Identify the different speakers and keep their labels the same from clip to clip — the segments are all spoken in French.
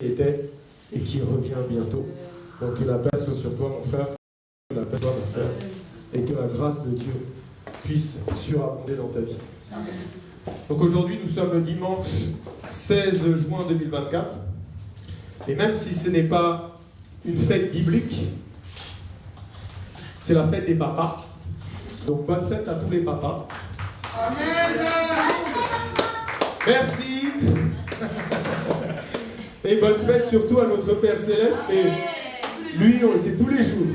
Speaker 1: était et qui revient bientôt. Donc que la paix soit sur toi, mon frère, que la paix soit ma sœur, et que la grâce de Dieu puisse surabonder dans ta vie. Donc aujourd'hui, nous sommes le dimanche 16 juin 2024. Et même si ce n'est pas une fête biblique, c'est la fête des papas. Donc bonne fête à tous les papas. Amen. Merci. Et bonne fête surtout à notre Père Céleste. Et lui, c'est tous les jours.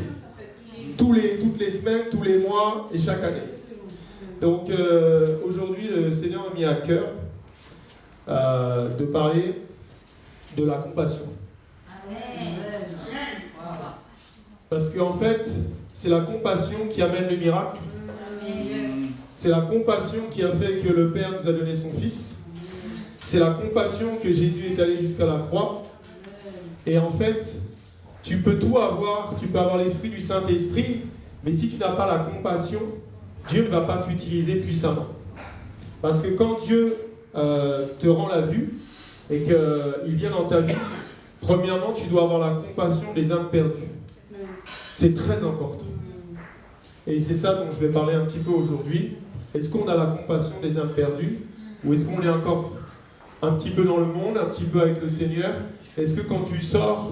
Speaker 1: Toutes les semaines, tous les mois et chaque année. Donc aujourd'hui, le Seigneur m'a mis à cœur de parler de la compassion. Parce qu'en fait, c'est la compassion qui amène le miracle. C'est la compassion qui a fait que le Père nous a donné son Fils. C'est la compassion que Jésus est allé jusqu'à la croix. Et en fait, tu peux tout avoir, tu peux avoir les fruits du Saint-Esprit, mais si tu n'as pas la compassion, Dieu ne va pas t'utiliser puissamment. Parce que quand Dieu te rend la vue et qu'il vient dans ta vie, premièrement, tu dois avoir la compassion des âmes perdues. C'est très important. Et c'est ça dont je vais parler un petit peu aujourd'hui. Est-ce qu'on a la compassion des âmes perdues? Ou est-ce qu'on est encore un petit peu dans le monde, un petit peu avec le Seigneur? Est-ce que quand tu sors,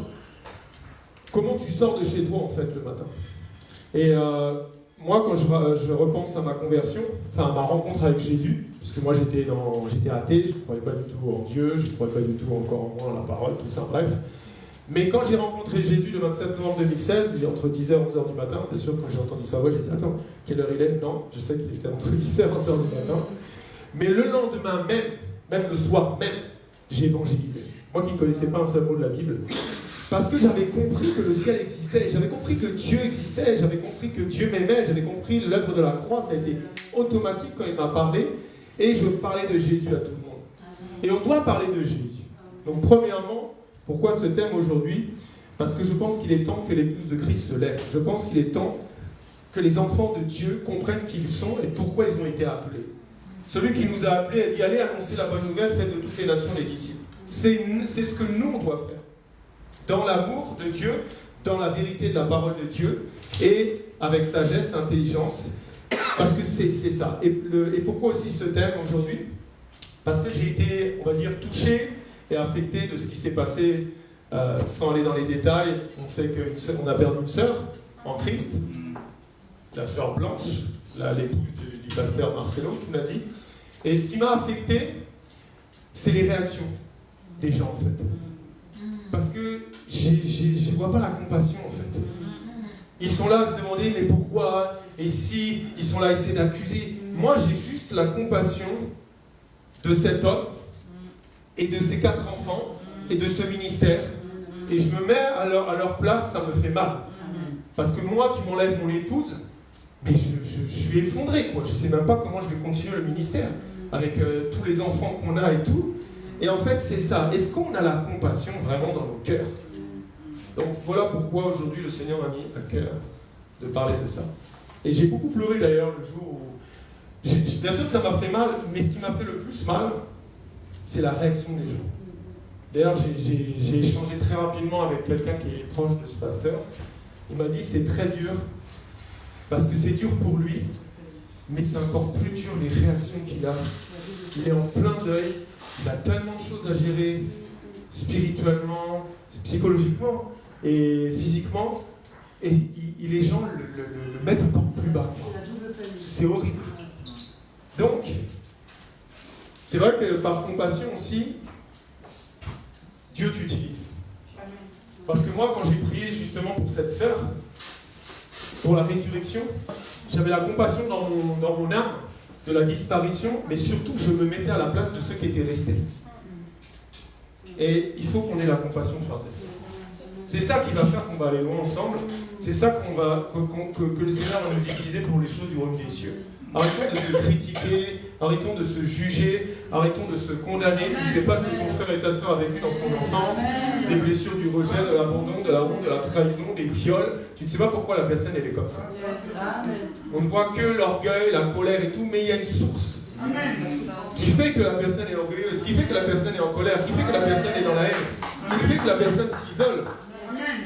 Speaker 1: comment tu sors de chez toi en fait le matin? Et moi quand je repense à ma conversion, enfin à ma rencontre avec Jésus, parce que moi j'étais athée, je ne croyais pas du tout en Dieu, je ne croyais pas du tout encore en moi, en la parole, tout ça, bref. Mais quand j'ai rencontré Jésus le 27 novembre 2016, entre 10h et 11h du matin, bien sûr, quand j'ai entendu sa voix, j'ai dit « Attends, quelle heure il est ?» Non, je sais qu'il était entre 10h et 11h du matin. Mais le lendemain même le soir même, j'ai évangélisé. Moi qui ne connaissais pas un seul mot de la Bible. Parce que j'avais compris que le ciel existait, j'avais compris que Dieu existait, j'avais compris que Dieu m'aimait, j'avais compris l'œuvre de la croix, ça a été automatique quand il m'a parlé. Et je parlais de Jésus à tout le monde. Et on doit parler de Jésus. Donc premièrement, pourquoi ce thème aujourd'hui? Parce que je pense qu'il est temps que l'épouse de Christ se lève. Je pense qu'il est temps que les enfants de Dieu comprennent qui ils sont et pourquoi ils ont été appelés. Celui qui nous a appelés a dit « Allez annoncer la bonne nouvelle, faites de toutes les nations des disciples ». C'est ce que nous, on doit faire. Dans l'amour de Dieu, dans la vérité de la parole de Dieu, et avec sagesse, intelligence, parce que c'est ça. Et pourquoi aussi ce thème aujourd'hui? Parce que j'ai été, on va dire, touché et affecté de ce qui s'est passé, sans aller dans les détails. On sait qu'on a perdu une sœur en Christ, la sœur Blanche, l'épouse du pasteur Marcelo, qui m'a dit. Et ce qui m'a affecté, c'est les réactions des gens, en fait. Parce que je ne vois pas la compassion, en fait. Ils sont là à se demander, mais pourquoi? Et si ils sont là à essayer d'accuser? Moi, j'ai juste la compassion de cet homme et de ses 4 enfants et de ce ministère. Et je me mets à leur place, ça me fait mal. Parce que moi, tu m'enlèves mon épouse, mais je suis effondré, quoi. Je ne sais même pas comment je vais continuer le ministère avec tous les enfants qu'on a et tout. Et en fait, c'est ça. Est-ce qu'on a la compassion vraiment dans nos cœurs? Donc voilà pourquoi aujourd'hui le Seigneur m'a mis à cœur de parler de ça. Et j'ai beaucoup pleuré d'ailleurs le jour où... Bien sûr que ça m'a fait mal, mais ce qui m'a fait le plus mal, c'est la réaction des gens. D'ailleurs, j'ai échangé très rapidement avec quelqu'un qui est proche de ce pasteur. Il m'a dit c'est très dur, parce que c'est dur pour lui, mais c'est encore plus dur les réactions qu'il a. Il est en plein deuil, il a tellement de choses à gérer, spirituellement, psychologiquement et physiquement, et les gens le mettent encore plus bas. C'est horrible. Donc, c'est vrai que par compassion aussi, Dieu t'utilise. Parce que moi, quand j'ai prié justement pour cette sœur, pour la résurrection, j'avais la compassion dans mon âme de la disparition, mais surtout je me mettais à la place de ceux qui étaient restés. Et il faut qu'on ait la compassion, frères et sœurs. C'est ça qui va faire qu'on va aller loin ensemble. C'est ça que le Seigneur va nous utiliser pour les choses du royaume des cieux. Arrêtons de se critiquer, arrêtons de se juger, arrêtons de se condamner. Tu ne sais pas ce que ton frère et ta soeur a vécu dans son enfance, des blessures, du rejet, de l'abandon, de la honte, de la trahison, des viols. Tu ne sais pas pourquoi la personne elle est comme ça. On ne voit que l'orgueil, la colère et tout, mais il y a une source. Ce qui fait que la personne est orgueilleuse, ce qui fait que la personne est en colère, ce qui fait que la personne est dans la haine, ce qui fait que la personne s'isole.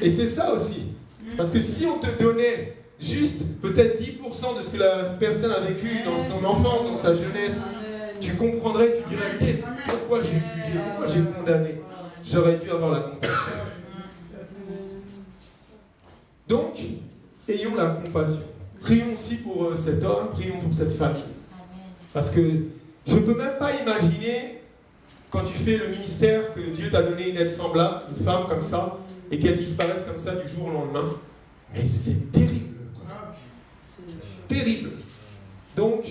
Speaker 1: Et c'est ça aussi. Parce que si on te donnait juste peut-être 10% de ce que la personne a vécu dans son enfance, dans sa jeunesse, tu comprendrais, tu dirais, pourquoi j'ai jugé, pourquoi j'ai condamné. J'aurais dû avoir la compassion. Donc, ayons la compassion. Prions aussi pour cet homme, prions pour cette famille. Parce que je ne peux même pas imaginer, quand tu fais le ministère, que Dieu t'a donné une aide semblable, une femme comme ça, et qu'elle disparaisse comme ça du jour au lendemain. Mais c'est terrible. Terrible. Donc,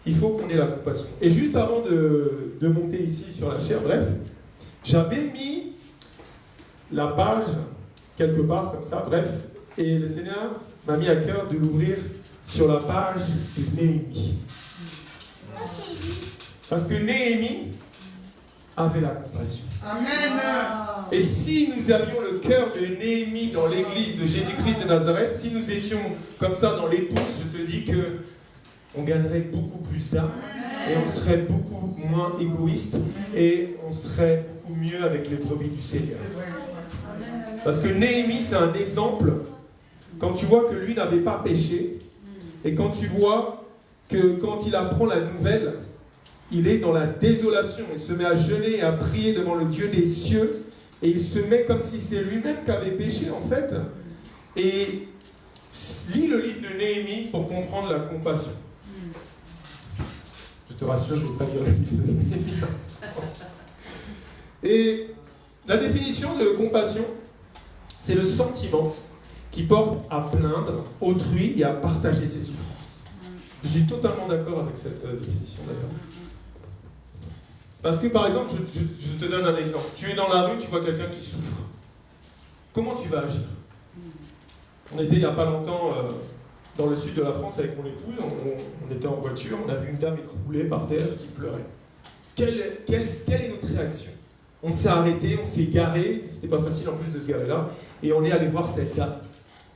Speaker 1: il faut qu'on ait la compassion. Et juste avant de monter ici sur la chaire, bref, j'avais mis la page quelque part comme ça, bref, et le Seigneur m'a mis à cœur de l'ouvrir sur la page de Néhémie. Parce que Néhémie avait la compassion. Amen. Et si nous avions le cœur de Néhémie dans l'église de Jésus-Christ de Nazareth, si nous étions comme ça dans l'épouse, je te dis que on gagnerait beaucoup plus d'âmes et on serait beaucoup moins égoïste et on serait beaucoup mieux avec les brebis du Seigneur. Parce que Néhémie, c'est un exemple. Quand tu vois que lui n'avait pas péché et quand tu vois que quand il apprend la nouvelle, il est dans la désolation, il se met à jeûner et à prier devant le Dieu des cieux et il se met comme si c'est lui-même qui avait péché en fait. Et lis le livre de Néhémie pour comprendre la compassion. Je te rassure, je ne vais pas lire le livre de Néhémie. Et la définition de compassion, c'est le sentiment qui porte à plaindre autrui et à partager ses souffrances. Je suis totalement d'accord avec cette définition d'ailleurs. Parce que par exemple, je te donne un exemple. Tu es dans la rue, tu vois quelqu'un qui souffre. Comment tu vas agir? On était il n'y a pas longtemps dans le sud de la France avec mon épouse, on était en voiture, on a vu une dame écroulée par terre qui pleurait. Quelle est notre réaction? On s'est arrêté, on s'est garé, c'était pas facile en plus de se garer là, et on est allé voir cette dame.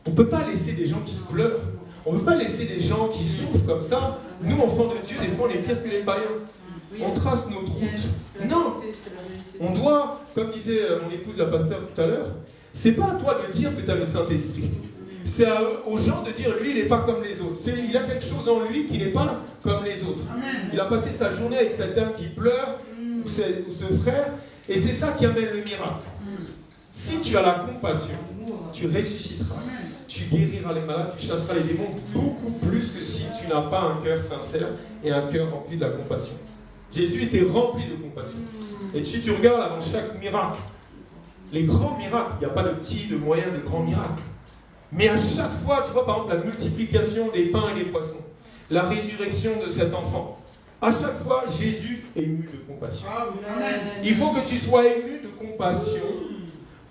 Speaker 1: On ne peut pas laisser des gens qui pleurent, on ne peut pas laisser des gens qui souffrent comme ça. Nous, enfants de Dieu, des fois on est pire que les païens. On trace notre route. Non! On doit, comme disait mon épouse la pasteur tout à l'heure, c'est pas à toi de dire que tu as le Saint-Esprit. C'est aux gens de dire, lui, il n'est pas comme les autres. Il a quelque chose en lui qui n'est pas comme les autres. Il a passé sa journée avec cette dame qui pleure, ou ce frère, et c'est ça qui amène le miracle. Si tu as la compassion, tu ressusciteras, tu guériras les malades, tu chasseras les démons beaucoup plus que si tu n'as pas un cœur sincère et un cœur rempli de la compassion. Jésus était rempli de compassion. Et si tu regardes avant chaque miracle, les grands miracles, il n'y a pas de petits, de moyens, de grands miracles. Mais à chaque fois, tu vois par exemple la multiplication des pains et des poissons, la résurrection de cet enfant, à chaque fois, Jésus est ému de compassion. Il faut que tu sois ému de compassion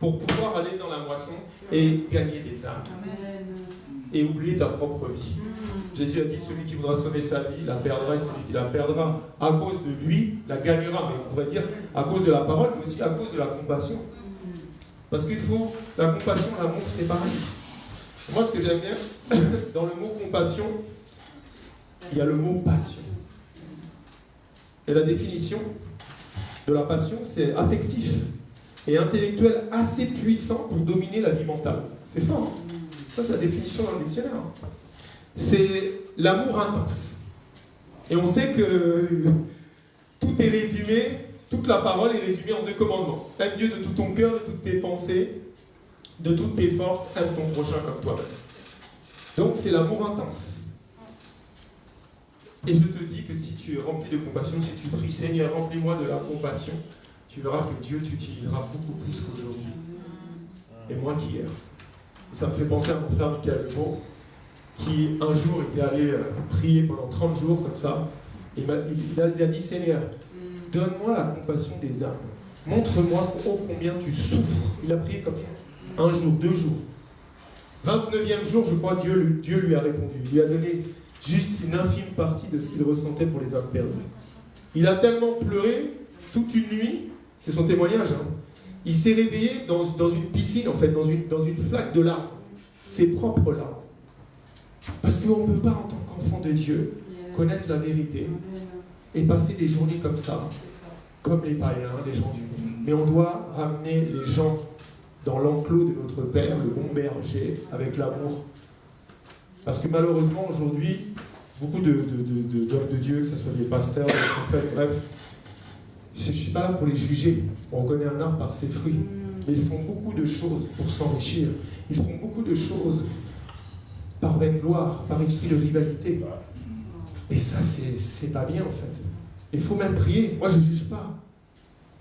Speaker 1: pour pouvoir aller dans la moisson et gagner des âmes. Et oublier ta propre vie. Jésus a dit, celui qui voudra sauver sa vie, la perdra, et celui qui la perdra à cause de lui, la gagnera. Mais on pourrait dire à cause de la parole, mais aussi à cause de la compassion. Parce qu'il faut, la compassion, l'amour, c'est pareil. Moi, ce que j'aime bien, dans le mot compassion, il y a le mot passion. Et la définition de la passion, c'est affectif et intellectuel assez puissant pour dominer la vie mentale. C'est fort. Hein? Ça, c'est la définition dans le dictionnaire. C'est l'amour intense. Et on sait que tout est résumé, toute la parole est résumée en 2 commandements. Aime Dieu de tout ton cœur, de toutes tes pensées, de toutes tes forces, aime ton prochain comme toi-même. Donc c'est l'amour intense. Et je te dis que si tu es rempli de compassion, si tu pries, Seigneur, remplis-moi de la compassion, tu verras que Dieu t'utilisera beaucoup plus qu'aujourd'hui. Et moins qu'hier. Et ça me fait penser à mon frère Michael Lebeau, qui un jour était allé prier pendant 30 jours comme ça. Il a dit, Seigneur, donne-moi la compassion des âmes. Montre-moi combien tu souffres. Il a prié comme ça. 1 jour, 2 jours. 29e jour, je crois, Dieu lui a répondu. Il lui a donné juste une infime partie de ce qu'il ressentait pour les âmes perdues. Il a tellement pleuré toute une nuit, c'est son témoignage. Hein. Il s'est réveillé dans une piscine, en fait, dans une flaque de larmes. Ses propres larmes. Parce qu'on ne peut pas, en tant qu'enfant de Dieu, connaître la vérité et passer des journées comme ça, comme les païens, les gens du monde. Mais on doit ramener les gens dans l'enclos de notre Père, le bon berger, avec l'amour. Parce que malheureusement, aujourd'hui, beaucoup d'hommes de Dieu, que ce soit des pasteurs, des prophètes, bref, je ne suis pas là pour les juger. On reconnaît un arbre par ses fruits. Mais ils font beaucoup de choses pour s'enrichir. Ils font beaucoup de choses par vaine gloire, par esprit de rivalité. Et ça, c'est pas bien en fait. Il faut même prier. Moi, je ne juge pas.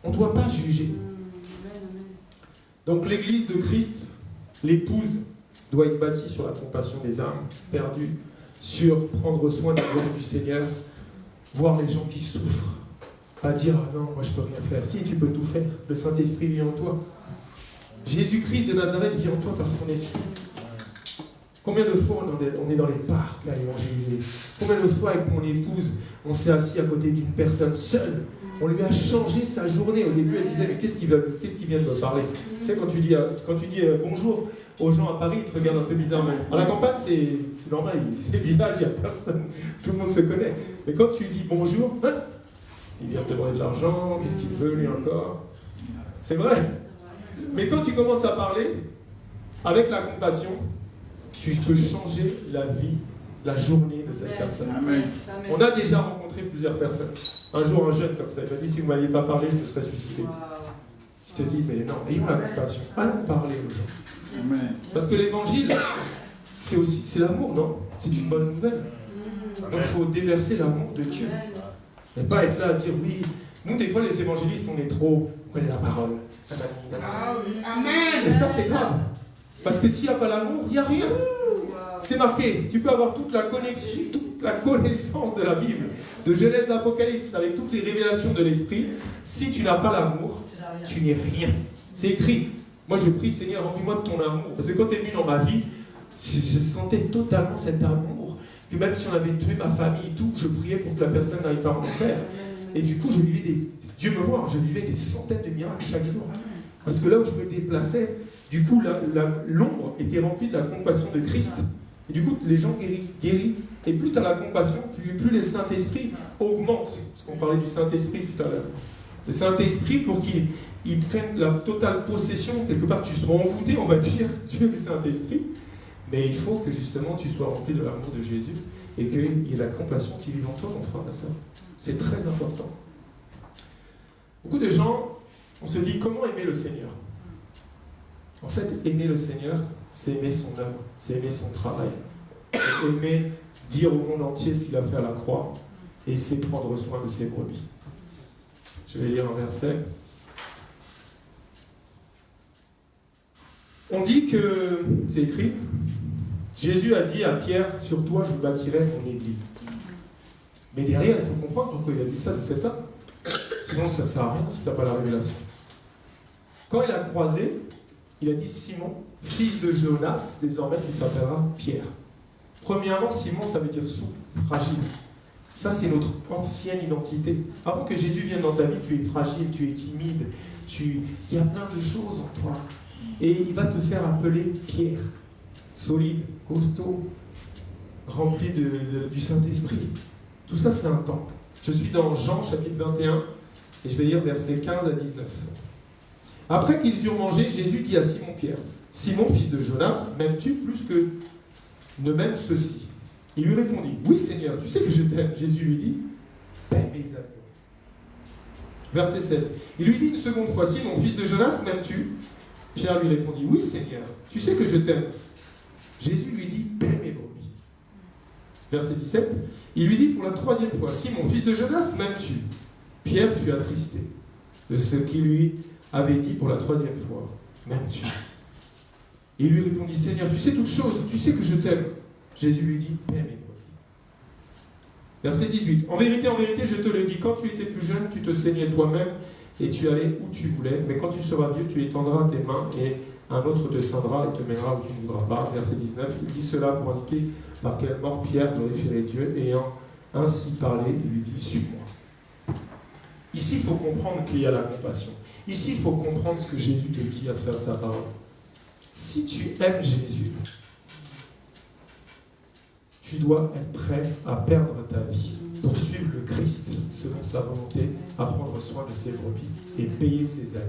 Speaker 1: On ne doit pas juger. Donc l'église de Christ, l'épouse, doit être bâtie sur la compassion des âmes perdues, sur prendre soin des œuvres du Seigneur, voir les gens qui souffrent. Pas dire, ah non, moi je peux rien faire. Si, tu peux tout faire. Le Saint-Esprit vit en toi. Jésus-Christ de Nazareth vit en toi par son esprit. Combien de fois on est dans les parcs à évangéliser? Combien de fois avec mon épouse, on s'est assis à côté d'une personne seule? On lui a changé sa journée. Au début, elle disait, mais qu'est-ce qui vient de me parler? Tu sais, quand tu dis bonjour aux gens à Paris, ils te regardent un peu bizarrement. À la campagne, c'est normal, c'est le village, il n'y a personne. Tout le monde se connaît. Mais quand tu dis bonjour, hein, il vient te demander de l'argent, qu'est-ce qu'il veut lui encore? C'est vrai. Mais quand tu commences à parler, avec la compassion, tu peux changer la vie, la journée de cette personne. Amen. On a déjà rencontré plusieurs personnes. Un jour, un jeune comme ça, il m'a dit, si vous ne m'aviez pas parlé, je me serais suicidé. Je t'ai dit, mais non, ayons la compassion. Allons parler aux gens. Amen. Parce que l'évangile, c'est l'amour, non? C'est une bonne nouvelle. Donc il faut déverser l'amour de Dieu. Et pas être là à dire, oui, nous des fois les évangélistes, on connaît la parole. Amen. Et ça c'est grave. Parce que s'il n'y a pas l'amour, il n'y a rien. C'est marqué. Tu peux avoir toute la connexion, toute la connaissance de la Bible, de Genèse à Apocalypse, avec toutes les révélations de l'Esprit. Si tu n'as pas l'amour, tu n'es rien. C'est écrit. Moi je prie, Seigneur, remplis-moi de ton amour. Parce que quand tu es venu dans ma vie, je sentais totalement cet amour. Que même si on avait tué ma famille et tout, je priais pour que la personne n'aille pas en enfer. Et du coup, Dieu me voit, je vivais des centaines de miracles chaque jour. Parce que là où je me déplaçais, du coup, l'ombre était remplie de la compassion de Christ. Et du coup, les gens guéris. Et plus tu as la compassion, plus les Saint-Esprit augmentent. Parce qu'on parlait du Saint-Esprit tout à l'heure. Le Saint-Esprit, pour qu'il prenne la totale possession, quelque part, tu sois envoûté, on va dire, Dieu le Saint-Esprit. Mais il faut que justement tu sois rempli de l'amour de Jésus et qu'il y ait la compassion qui vive en toi, mon frère, ma soeur. C'est très important. Beaucoup de gens, on se dit, comment aimer le Seigneur? En fait, aimer le Seigneur, c'est aimer son œuvre, c'est aimer son travail. C'est aimer dire au monde entier ce qu'il a fait à la croix et c'est prendre soin de ses brebis. Je vais lire un verset. On dit que, c'est écrit, Jésus a dit à Pierre, sur toi je bâtirai mon église. Mais derrière, il faut comprendre pourquoi il a dit ça de cet homme. Sinon, ça ne sert à rien si tu n'as pas la révélation. Quand il a croisé, il a dit Simon, fils de Jonas, désormais tu t'appelleras Pierre. Premièrement, Simon, ça veut dire souple, fragile. Ça, c'est notre ancienne identité. Avant que Jésus vienne dans ta vie, tu es fragile, tu es timide, il y a plein de choses en toi. Et il va te faire appeler Pierre, solide, costaud, rempli du Saint-Esprit. Tout ça, c'est un temps. Je suis dans Jean, chapitre 21, et je vais lire versets 15 à 19. Après qu'ils eurent mangé, Jésus dit à Simon-Pierre, « Simon, fils de Jonas, m'aimes-tu plus que ne m'aime ceci ?» Il lui répondit, « Oui, Seigneur, tu sais que je t'aime. » Jésus lui dit, « Paie mes agneaux. » Verset 16. Il lui dit une seconde fois, « Simon, fils de Jonas, m'aimes-tu » Pierre lui répondit, « Oui, Seigneur, tu sais que je t'aime. » Jésus lui dit, « Paie mes brebis. » Verset 17. Il lui dit pour la troisième fois, « Simon, fils de Jonas, m'aimes-tu » Pierre fut attristé de ce qu'il lui avait dit pour la troisième fois, « M'aimes-tu » Et il lui répondit, « Seigneur, tu sais toutes choses, tu sais que je t'aime. » Jésus lui dit, « Paie mes brebis. » Verset 18. En vérité, je te le dis, quand tu étais plus jeune, tu te saignais toi-même et tu allais où tu voulais, mais quand tu seras vieux, tu étendras tes mains et un autre te ceindra et te mènera où tu ne voudras pas. Verset 19. Il dit cela pour indiquer par quelle mort Pierre glorifierait Dieu, ayant ainsi parlé, il lui dit, « Suis-moi. » Ici, il faut comprendre qu'il y a la compassion. Ici, il faut comprendre ce que Jésus te dit à travers sa parole. Si tu aimes Jésus, tu tu dois être prêt à perdre ta vie pour suivre le Christ selon sa volonté, à prendre soin de ses brebis et payer ses agneaux.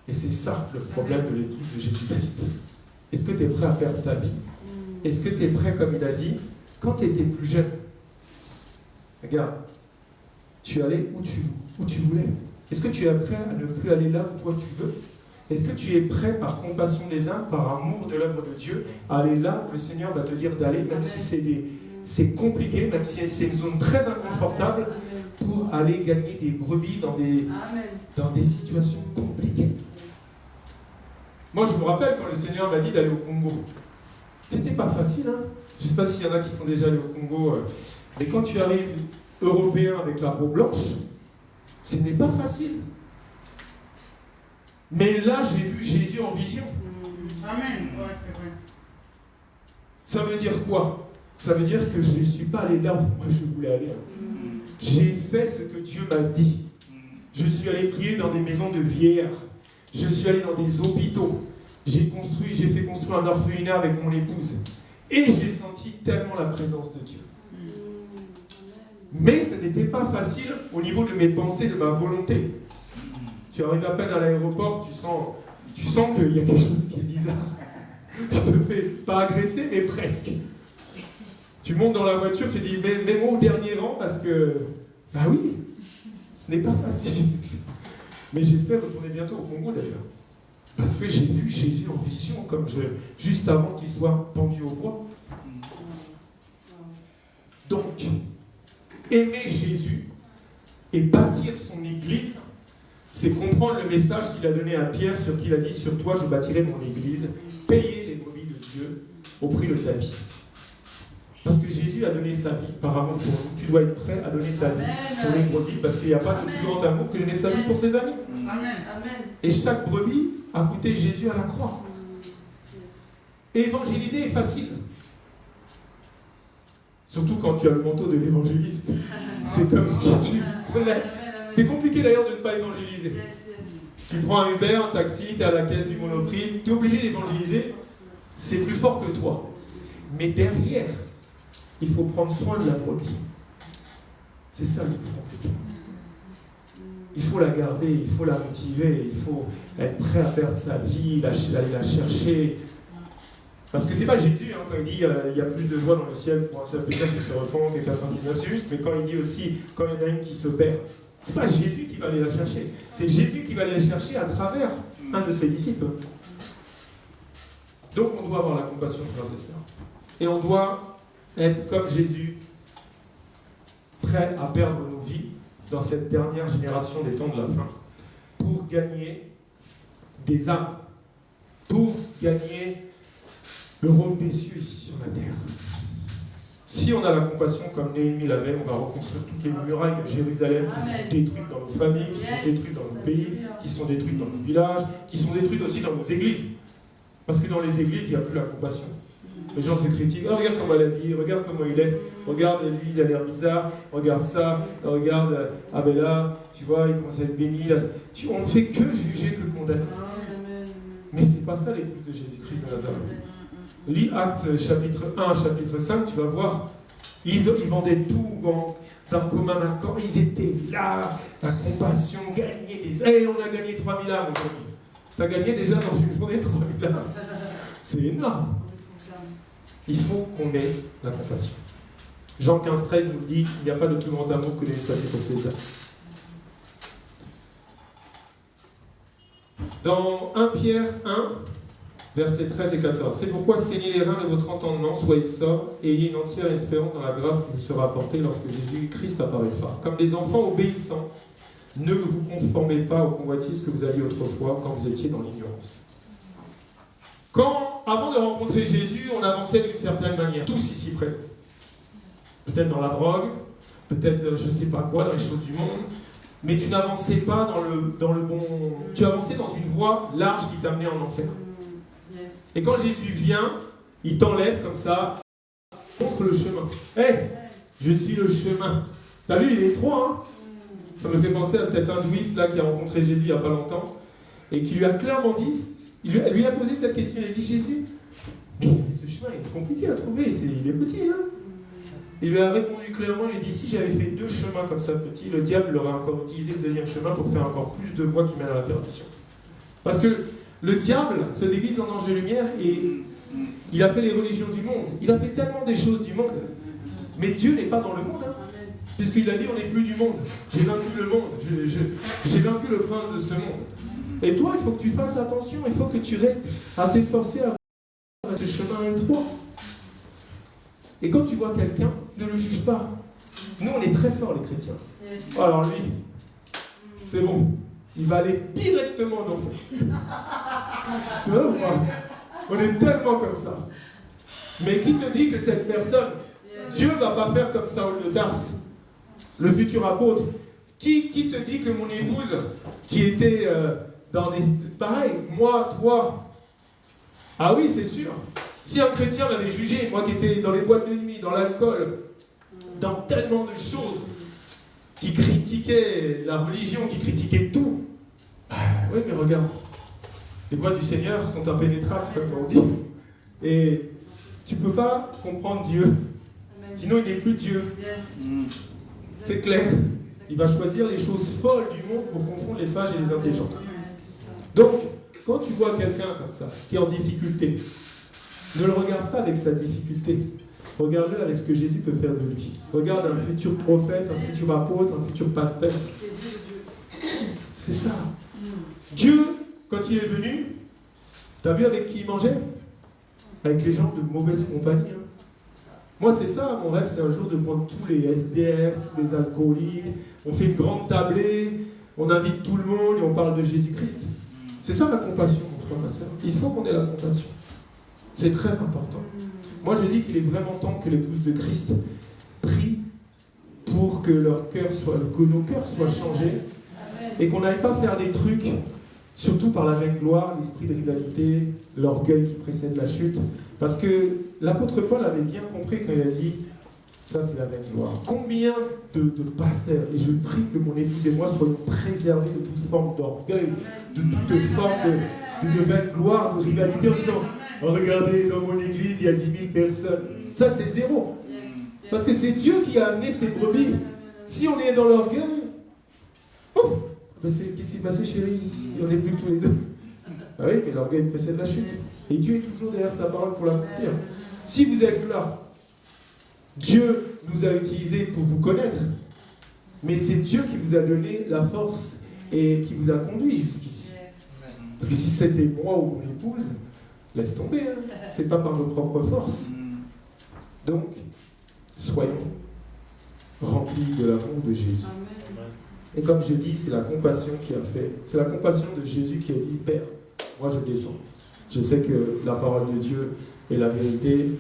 Speaker 1: Et c'est ça le problème de l'Église de Jésus-Christ. Est-ce que tu es prêt à perdre ta vie? Est-ce que tu es prêt, comme il a dit, quand tu étais plus jeune? Regarde, tu allais où tu voulais. Est-ce que tu es prêt à ne plus aller là où toi tu veux? Est-ce que tu es prêt, par compassion des uns, par amour de l'œuvre de Dieu, à aller là où le Seigneur va te dire d'aller, même si c'est compliqué, même si c'est une zone très inconfortable, pour aller gagner des brebis dans des situations compliquées? Moi, je me rappelle quand le Seigneur m'a dit d'aller au Congo. C'était pas facile, hein. Je ne sais pas s'il y en a qui sont déjà allés au Congo, mais quand tu arrives européen avec la peau blanche, ce n'est pas facile. Mais là, j'ai vu Jésus en vision.
Speaker 2: Amen. Ouais, c'est vrai.
Speaker 1: Ça veut dire quoi? Ça veut dire que je ne suis pas allé là où moi je voulais aller. J'ai fait ce que Dieu m'a dit. Je suis allé prier dans des maisons de vieillards. Je suis allé dans des hôpitaux. J'ai fait construire un orphelinat avec mon épouse. Et j'ai senti tellement la présence de Dieu. Mais ce n'était pas facile au niveau de mes pensées, de ma volonté. Tu arrives à peine à l'aéroport, tu sens qu'il y a quelque chose qui est bizarre. Tu te fais pas agresser, mais presque. Tu montes dans la voiture, tu dis, mets-moi au dernier rang parce que, bah oui, ce n'est pas facile. Mais j'espère retourner bientôt au Congo d'ailleurs. Parce que j'ai vu Jésus en vision, juste avant qu'il soit pendu au bois. Donc, aimer Jésus et bâtir son église, c'est comprendre le message qu'il a donné à Pierre, sur qui il a dit, sur toi je bâtirai mon église, payer les brebis de Dieu au prix de ta vie. Parce que Jésus a donné sa vie par amour pour nous. Tu dois être prêt à donner ta vie pour les brebis, parce qu'il n'y a pas de plus grand amour que de donner sa vie pour ses amis.
Speaker 2: Amen.
Speaker 1: Et chaque brebis a coûté Jésus à la croix. Évangéliser est facile. Surtout quand tu as le manteau de l'évangéliste. C'est comme si tu prenais... C'est compliqué d'ailleurs de ne pas évangéliser. Tu prends un Uber, un taxi, tu es à la caisse du Monoprix, tu es obligé d'évangéliser. C'est plus fort que toi. Mais derrière, il faut prendre soin de la brebis. C'est ça le plus compliqué. Il faut la garder, il faut la motiver, il faut être prêt à perdre sa vie, la chercher. Parce que c'est pas Jésus, hein, quand il dit il y a plus de joie dans le ciel pour un seul pécheur qui se repent que 99, c'est juste, mais quand il dit aussi quand il y en a une qui se perd, c'est pas Jésus qui va aller la chercher, c'est Jésus qui va aller la chercher à travers un de ses disciples. Donc on doit avoir la compassion, frères et sœurs. Et on doit être comme Jésus, prêt à perdre nos vies dans cette dernière génération des temps de la fin, pour gagner des âmes, pour gagner le rôle des cieux ici sur la terre. Si on a la compassion comme Néhémie l'avait, on va reconstruire toutes les murailles de Jérusalem qui sont détruites dans nos familles, qui sont détruites dans nos pays, qui sont détruites dans nos villages, qui sont détruites aussi dans nos églises. Parce que dans les églises, il n'y a plus la compassion. Les gens se critiquent. Oh, regarde comment elle est habillée, regarde comment il est. Regarde, lui, il a l'air bizarre. Regarde ça. Regarde, ah ben là, tu vois, il commence à être béni. Là. On ne fait que juger, que condamner. Mais c'est pas ça l'épouse de Jésus-Christ de Nazareth. Lis Actes chapitre 1, chapitre 5, tu vas voir. Ils vendaient tout d'un commun accord. Ils étaient là, la compassion, gagner des... Hey, on a gagné 3000 âmes aujourd'hui. Tu as gagné déjà dans une journée 3000 âmes. C'est énorme. Il faut qu'on ait la compassion. Jean 15,13 nous dit il n'y a pas de plus grand amour que de laisser pour ses âmes. Dans 1 Pierre 1, versets 13 et 14. C'est pourquoi saignez les reins de votre entendement, soyez sobres, et ayez une entière espérance dans la grâce qui vous sera apportée lorsque Jésus-Christ apparaîtra. Comme des enfants obéissants, ne vous conformez pas aux convoitises que vous aviez autrefois quand vous étiez dans l'ignorance. Avant de rencontrer Jésus, on avançait d'une certaine manière, tous ici présents. Peut-être dans la drogue, peut-être je ne sais pas quoi, dans les choses du monde, mais tu n'avançais pas dans le bon... Tu avançais dans une voie large qui t'amenait en enfer. Et quand Jésus vient, il t'enlève comme ça, contre le chemin. Hey, je suis le chemin. T'as vu, il est étroit, hein? Ça me fait penser à cet hindouiste là qui a rencontré Jésus il n'y a pas longtemps et qui lui a clairement dit, il lui a posé cette question, il a dit Jésus, Mais ce chemin est compliqué à trouver, il est petit. Hein. Il lui a répondu clairement, il a dit, si j'avais fait 2 chemins comme ça petits, le diable aurait encore utilisé le 2e chemin pour faire encore plus de voies qui mènent à la perdition. Parce que le diable se déguise en ange de lumière et il a fait les religions du monde. Il a fait tellement des choses du monde. Mais Dieu n'est pas dans le monde. Hein. Puisqu'il a dit, on n'est plus du monde. J'ai vaincu le monde. J'ai vaincu le prince de ce monde. Et toi, il faut que tu fasses attention. Il faut que tu restes à t'efforcer à ce chemin étroit. Et quand tu vois quelqu'un, ne le juge pas. Nous, on est très forts, les chrétiens. Alors lui, c'est bon. Il va aller directement en enfer. C'est vrai ou pas? On est tellement comme ça. Mais qui te dit que cette personne, Dieu ne va pas faire comme Saül de Tarse, le futur apôtre? Qui te dit que mon épouse, qui était dans des... Pareil, moi, toi... Ah oui, c'est sûr. Si un chrétien m'avait jugé, moi qui étais dans les boîtes de nuit, dans l'alcool, dans tellement de choses, qui critiquaient la religion, qui critiquaient tout, oui, mais regarde, les voies du Seigneur sont impénétrables, comme on dit. Et tu ne peux pas comprendre Dieu. Sinon, il n'est plus Dieu. C'est clair. Il va choisir les choses folles du monde pour confondre les sages et les intelligents. Donc, quand tu vois quelqu'un comme ça, qui est en difficulté, ne le regarde pas avec sa difficulté. Regarde-le avec ce que Jésus peut faire de lui. Regarde un futur prophète, un futur apôtre, un futur pasteur. C'est ça. Dieu, quand il est venu, t'as vu avec qui il mangeait? Avec les gens de mauvaise compagnie. Hein. Moi, c'est ça, mon rêve, c'est un jour de prendre tous les SDF, tous les alcooliques, on fait une grande tablée, on invite tout le monde et on parle de Jésus-Christ. C'est ça la compassion, mon frère, ma soeur. Il faut qu'on ait la compassion. C'est très important. Moi, je dis qu'il est vraiment temps que l'épouse de Christ prie pour que que nos cœurs soient changés et qu'on n'aille pas faire des trucs, surtout par la vaine gloire, l'esprit de rivalité, l'orgueil qui précède la chute. Parce que l'apôtre Paul avait bien compris quand il a dit ça, c'est la vaine gloire. Combien de pasteurs, et je prie que mon épouse et moi soyons préservés de toute forme d'orgueil, de toute forme de vaine gloire, de rivalité, en disant oh, regardez, dans mon église, il y a 10 000 personnes. Ça, c'est zéro. Parce que c'est Dieu qui a amené ces brebis. Si on est dans l'orgueil, ouf, qu'est-ce qui s'est passé, chérie? On n'est plus tous les deux. Ah oui, mais l'orgueil précède la chute. Et Dieu est toujours derrière sa parole pour l'accomplir. Si vous êtes là, Dieu nous a utilisés pour vous connaître, mais c'est Dieu qui vous a donné la force et qui vous a conduit jusqu'ici. Parce que si c'était moi ou mon épouse, laisse tomber, hein. C'est pas par nos propres forces. Donc, soyons remplis de l'amour de Jésus. Et comme je dis, c'est la compassion qui a fait, c'est la compassion de Jésus qui a dit, Père, moi je descends. Je sais que la parole de Dieu est la vérité,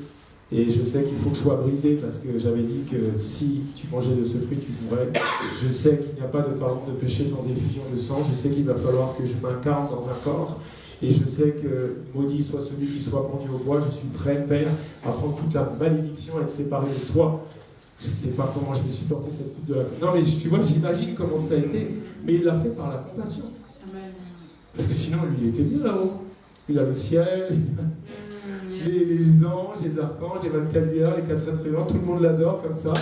Speaker 1: et je sais qu'il faut que je sois brisé, parce que j'avais dit que si tu mangeais de ce fruit, tu mourrais. Je sais qu'il n'y a pas de pardon de péché sans effusion de sang. Je sais qu'il va falloir que je m'incarne dans un corps. Et je sais que maudit soit celui qui soit pendu au bois. Je suis prêt, Père, à prendre toute la malédiction, à être séparé de toi. Je ne sais pas comment je vais supporter cette coupe de la... Non, mais tu vois, j'imagine comment ça a été. Mais il l'a fait par la compassion. Parce que sinon, lui, il était bien là-haut. Il a le ciel, les anges, les archanges, les 24 vieillards, les 4 êtres humains, tout le monde l'adore comme ça.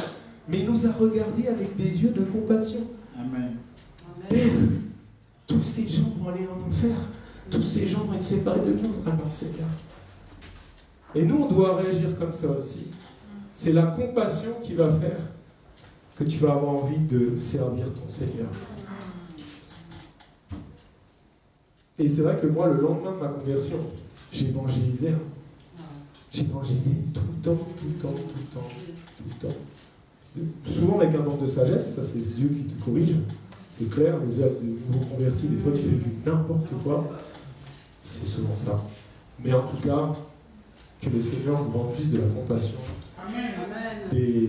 Speaker 1: Mais il nous a regardés avec des yeux de compassion.
Speaker 2: Amen.
Speaker 1: Père, tous ces gens vont aller en enfer. Tous ces gens vont être séparés de nous. Alors, Seigneur. Et nous, on doit réagir comme ça aussi. C'est la compassion qui va faire que tu vas avoir envie de servir ton Seigneur. Et c'est vrai que moi, le lendemain de ma conversion, j'ai évangélisé. J'ai évangélisé tout le temps. Souvent avec un manque de sagesse, ça c'est Dieu qui te corrige. C'est clair, les œuvres de nouveaux convertis, des fois tu fais du n'importe quoi. C'est souvent ça. Mais en tout cas, que le Seigneur nous rende plus de la compassion. Amen.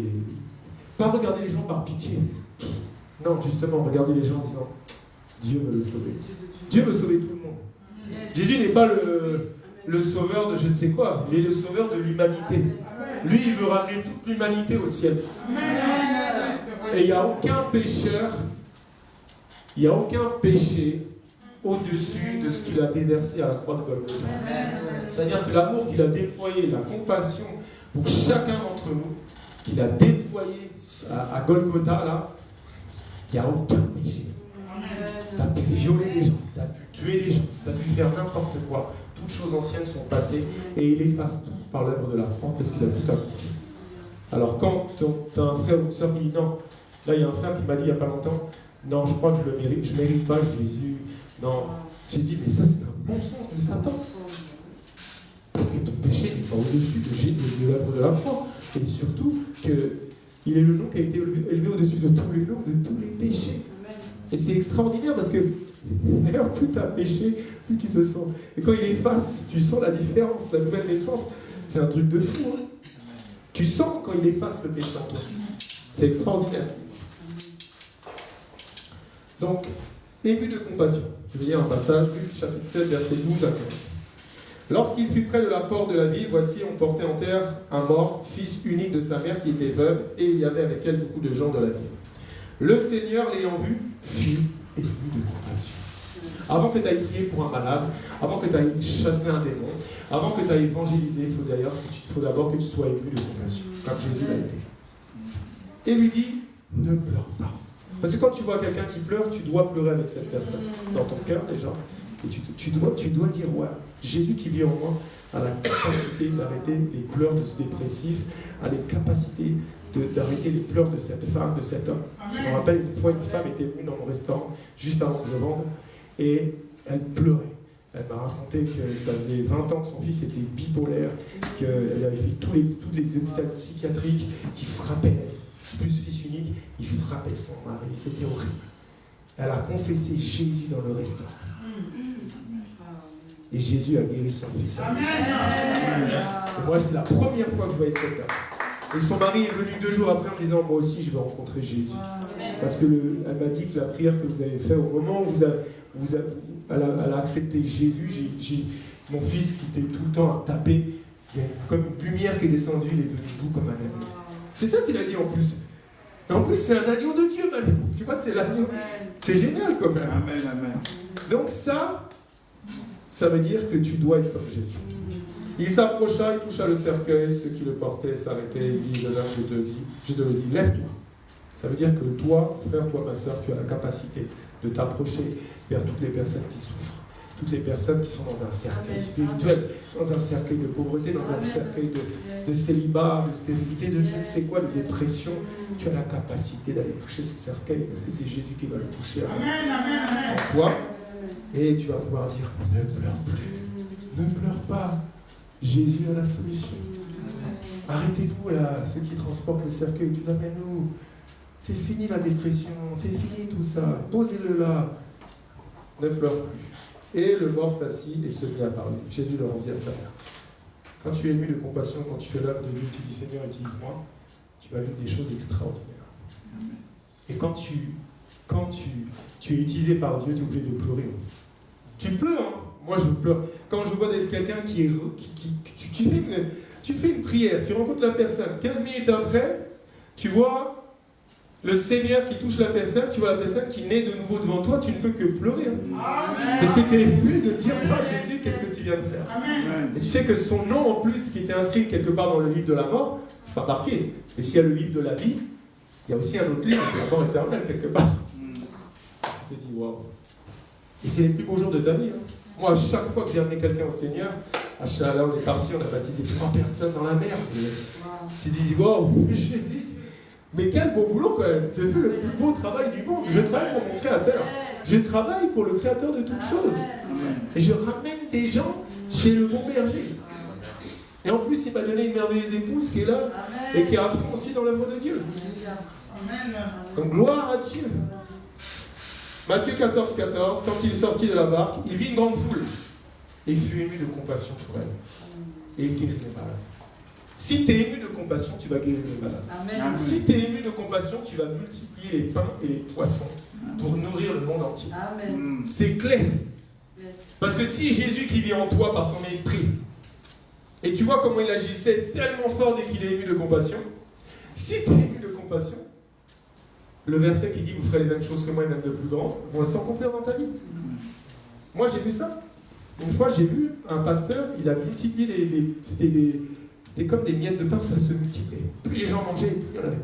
Speaker 1: Pas regarder les gens par pitié. Non, justement, regarder les gens en disant Dieu veut le sauver. Dieu veut sauver tout le monde. Jésus n'est pas le sauveur de je ne sais quoi, il est le sauveur de l'humanité. Lui, il veut ramener toute l'humanité au ciel. Et il n'y a aucun pécheur, il n'y a aucun péché au-dessus de ce qu'il a déversé à la croix de Golgotha. C'est-à-dire que l'amour qu'il a déployé, la compassion pour chacun d'entre nous, qu'il a déployé à Golgotha, là, il n'y a aucun péché. Tu as pu violer les gens, tu as pu tuer les gens, tu as pu faire n'importe quoi. Toutes choses anciennes sont passées et il efface tout par l'œuvre de la croix parce qu'il a tout accompli. Alors quand tu as un frère ou une soeur qui dit non, là il y a un frère qui m'a dit il n'y a pas longtemps, non, je crois que je ne mérite pas Jésus. Non, j'ai dit mais ça c'est un mensonge de Satan. Parce que ton péché n'est pas au-dessus de l'œuvre de la croix. Et surtout qu'il est le nom qui a été élevé au-dessus de tous les noms, de tous les péchés. Et c'est extraordinaire parce que d'ailleurs, plus tu as péché, plus tu te sens. Et quand il efface, tu sens la différence, la nouvelle naissance. C'est un truc de fou. Hein. Tu sens quand il efface le péché en toi. C'est extraordinaire. Donc, ému de compassion. Je vais lire un passage, Luc chapitre 7, versets 12 à 15. Lorsqu'il fut près de la porte de la ville, voici, on portait en terre un mort, fils unique de sa mère qui était veuve, et il y avait avec elle beaucoup de gens de la ville. Le Seigneur, l'ayant vu, fut ému de compassion. Avant que tu ailles prier pour un malade, avant que tu ailles chasser un démon, avant que tu ailles évangéliser, il faut d'abord que tu sois ému de compassion, comme Jésus l'a été. Et lui dit, ne pleure pas. Parce que quand tu vois quelqu'un qui pleure, tu dois pleurer avec cette personne, dans ton cœur déjà. Et tu dois dire, ouais, Jésus qui vit en moi a la capacité d'arrêter les pleurs de ce dépressif, a les capacités d'arrêter les pleurs de cette femme, de cet homme. Je me rappelle une fois, une femme était venue dans mon restaurant, juste avant que je vende, et elle pleurait. Elle m'a raconté que ça faisait 20 ans que son fils était bipolaire, qu'elle avait fait tous les hôpitaux psychiatriques qui frappaient, plus fils unique, il frappait son mari, c'était horrible. Elle a confessé Jésus dans le restaurant. Et Jésus a guéri son fils. Et moi, c'est la première fois que je voyais cette dame. Et son mari est venu 2 jours après en me disant, moi aussi, je vais rencontrer Jésus. Parce que elle m'a dit que la prière que vous avez faite, au moment où elle a accepté Jésus, mon fils qui était tout le temps à taper, il y a comme une lumière qui est descendue, il est devenu doux comme un agneau. C'est ça qu'il a dit en plus. Et en plus, c'est un agneau de Dieu maintenant. Tu vois, c'est l'agneau. C'est génial quand même.
Speaker 3: Amen, amen.
Speaker 1: Donc ça veut dire que tu dois être comme Jésus. Il s'approcha, il toucha le cercueil, ceux qui le portaient s'arrêtaient, il dit, là, je te le dis, lève-toi. Ça veut dire que toi, mon frère, toi, ma soeur, tu as la capacité de t'approcher vers toutes les personnes qui souffrent, toutes les personnes qui sont dans un cercueil spirituel, dans un cercueil de pauvreté, dans un cercueil de célibat, de stérilité, de je ne sais quoi, de dépression. Tu as la capacité d'aller toucher ce cercueil parce que c'est Jésus qui va le toucher en toi. Et tu vas pouvoir dire, ne pleure plus, ne pleure pas. Jésus a la solution. Arrêtez-vous là, ceux qui transportent le cercueil, tu l'amènes où? C'est fini la dépression, c'est fini tout ça, posez-le là. Ne pleure plus. Et le mort s'assit et se mit à parler. Jésus le rendit à sa mère. Quand tu es ému de compassion, quand tu fais l'œuvre de Dieu, tu dis Seigneur, utilise-moi, tu vas vivre des choses extraordinaires. Et quand tu es utilisé par Dieu, tu es obligé de pleurer. Tu pleures, hein? Moi je pleure. Quand je vois quelqu'un tu fais une prière, tu rencontres la personne, 15 minutes après, tu vois le Seigneur qui touche la personne, tu vois la personne qui naît de nouveau devant toi, tu ne peux que pleurer. Hein? Parce que tu es ému de dire, Jésus, qu'est-ce que tu viens de faire? Et tu sais que son nom en plus, qui était inscrit quelque part dans le livre de la mort, c'est pas marqué. Mais s'il y a le livre de la vie, il y a aussi un autre livre, la mort éternelle quelque part. Tu te dis, waouh. Et c'est les plus beaux jours de ta vie. Hein. Moi, à chaque fois que j'ai amené quelqu'un au Seigneur, là on est parti, on a baptisé 3 personnes dans la mer. Tu te dis, waouh, Jésus, mais quel beau boulot quand même. Tu as fait le plus beau travail du monde. Je travaille pour mon Créateur. Je travaille pour le Créateur de toutes choses. Et je ramène des gens chez le bon berger. Et en plus, il m'a donné une merveilleuse épouse qui est là et qui est à fond aussi dans l'œuvre de Dieu. Donc gloire à Dieu. Matthieu 14, 14, quand il sortit de la barque, il vit une grande foule et fut ému de compassion pour elle. Et il guérit les malades. Si tu es ému de compassion, tu vas guérir les malades. Amen. Si tu es ému de compassion, tu vas multiplier les pains et les poissons pour nourrir le monde entier. Amen. C'est clair. Yes. Parce que si Jésus qui vit en toi par son esprit, et tu vois comment il agissait tellement fort dès qu'il est ému de compassion, si tu es ému de compassion, le verset qui dit vous ferez les mêmes choses que moi et même de plus grandes, vont s'accomplir dans ta vie. Moi, j'ai vu ça. Une fois, j'ai vu un pasteur, il a multiplié c'était comme des miettes de pain, ça se multipliait. Plus les gens mangeaient, plus il y en avait.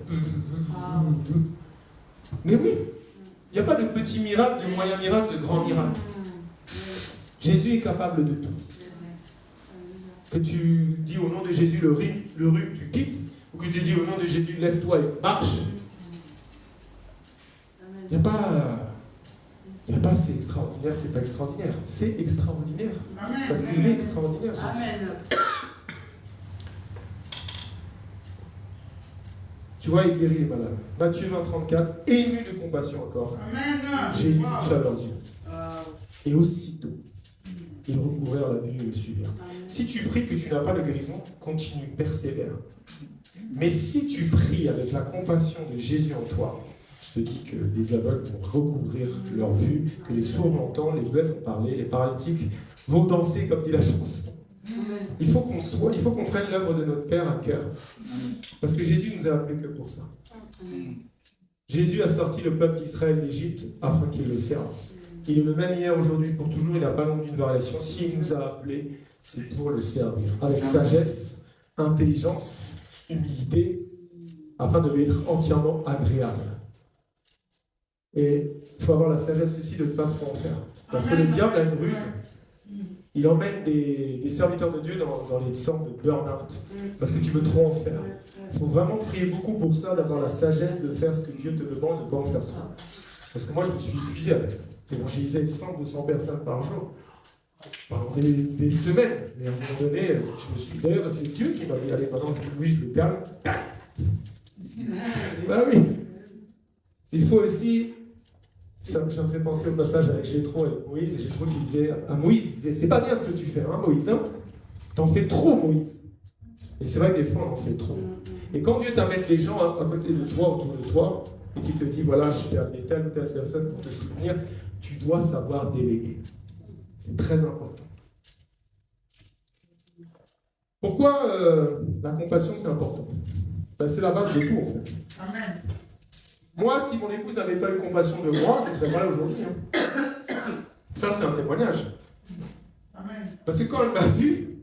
Speaker 1: Mais oui, il n'y a pas de petit miracle, de moyen miracle, de grand miracle. Jésus est capable de tout. Que tu dis au nom de Jésus le rhume, tu quittes, ou que tu dis au nom de Jésus lève-toi et marche. Il n'y a pas c'est extraordinaire, c'est pas extraordinaire. C'est extraordinaire. Parce qu'il est extraordinaire. Jésus.
Speaker 2: Amen.
Speaker 1: Tu vois, il guérit les malades. Matthieu 20, 34, ému de compassion encore.
Speaker 2: Amen.
Speaker 1: Jésus toucha leurs yeux. Et aussitôt, ils recouvrèrent la vue et le suivirent. Si tu pries que tu n'as pas de guérison, continue, persévère. Mais si tu pries avec la compassion de Jésus en toi, je te dis que les aveugles vont recouvrir leur vue, que les sourds vont entendre, les bêtes vont parler, les paralytiques vont danser, comme dit la chanson. Il faut qu'on prenne l'œuvre de notre Père à cœur. Parce que Jésus nous a appelés que pour ça. Jésus a sorti le peuple d'Israël d'Égypte afin qu'il le serve. Il est le même hier, aujourd'hui, pour toujours. Il n'a pas long d'une variation. S'il nous a appelés, c'est pour le servir. Avec sagesse, intelligence, humilité, afin de lui être entièrement agréable. Et il faut avoir la sagesse aussi de ne pas trop en faire. Parce que le diable a une ruse. Il emmène des serviteurs de Dieu dans les sortes de burn-out. Parce que tu veux trop en faire. Il faut vraiment prier beaucoup pour ça, d'avoir la sagesse de faire ce que Dieu te demande, de ne pas en faire trop. Parce que moi, je me suis épuisé avec ça. J'évangélisais 100-200 personnes par jour. Pendant des semaines. Mais à un moment donné, je me suis dit, d'ailleurs, c'est Dieu qui m'a dit, allez, maintenant, oui, je le calme. Ben oui. Il faut aussi, ça me fait penser au passage avec Jéthro et Moïse, et Jéthro qui disait à Moïse, il disait, c'est pas bien ce que tu fais, hein, Moïse, hein? T'en fais trop, Moïse. Et c'est vrai que des fois, on en fait trop. Et quand Dieu t'amène des gens à côté de toi, autour de toi, et qui te dit, voilà, je t'ai amené telle ou telle personne pour te soutenir, tu dois savoir déléguer. C'est très important. Pourquoi la compassion, c'est important? Ben, c'est la base de tout, en fait.
Speaker 2: Amen.
Speaker 1: Moi, si mon épouse n'avait pas eu compassion de moi, je ne serais pas là aujourd'hui. Hein. Ça, c'est un témoignage.
Speaker 2: Amen.
Speaker 1: Parce que quand elle m'a vu,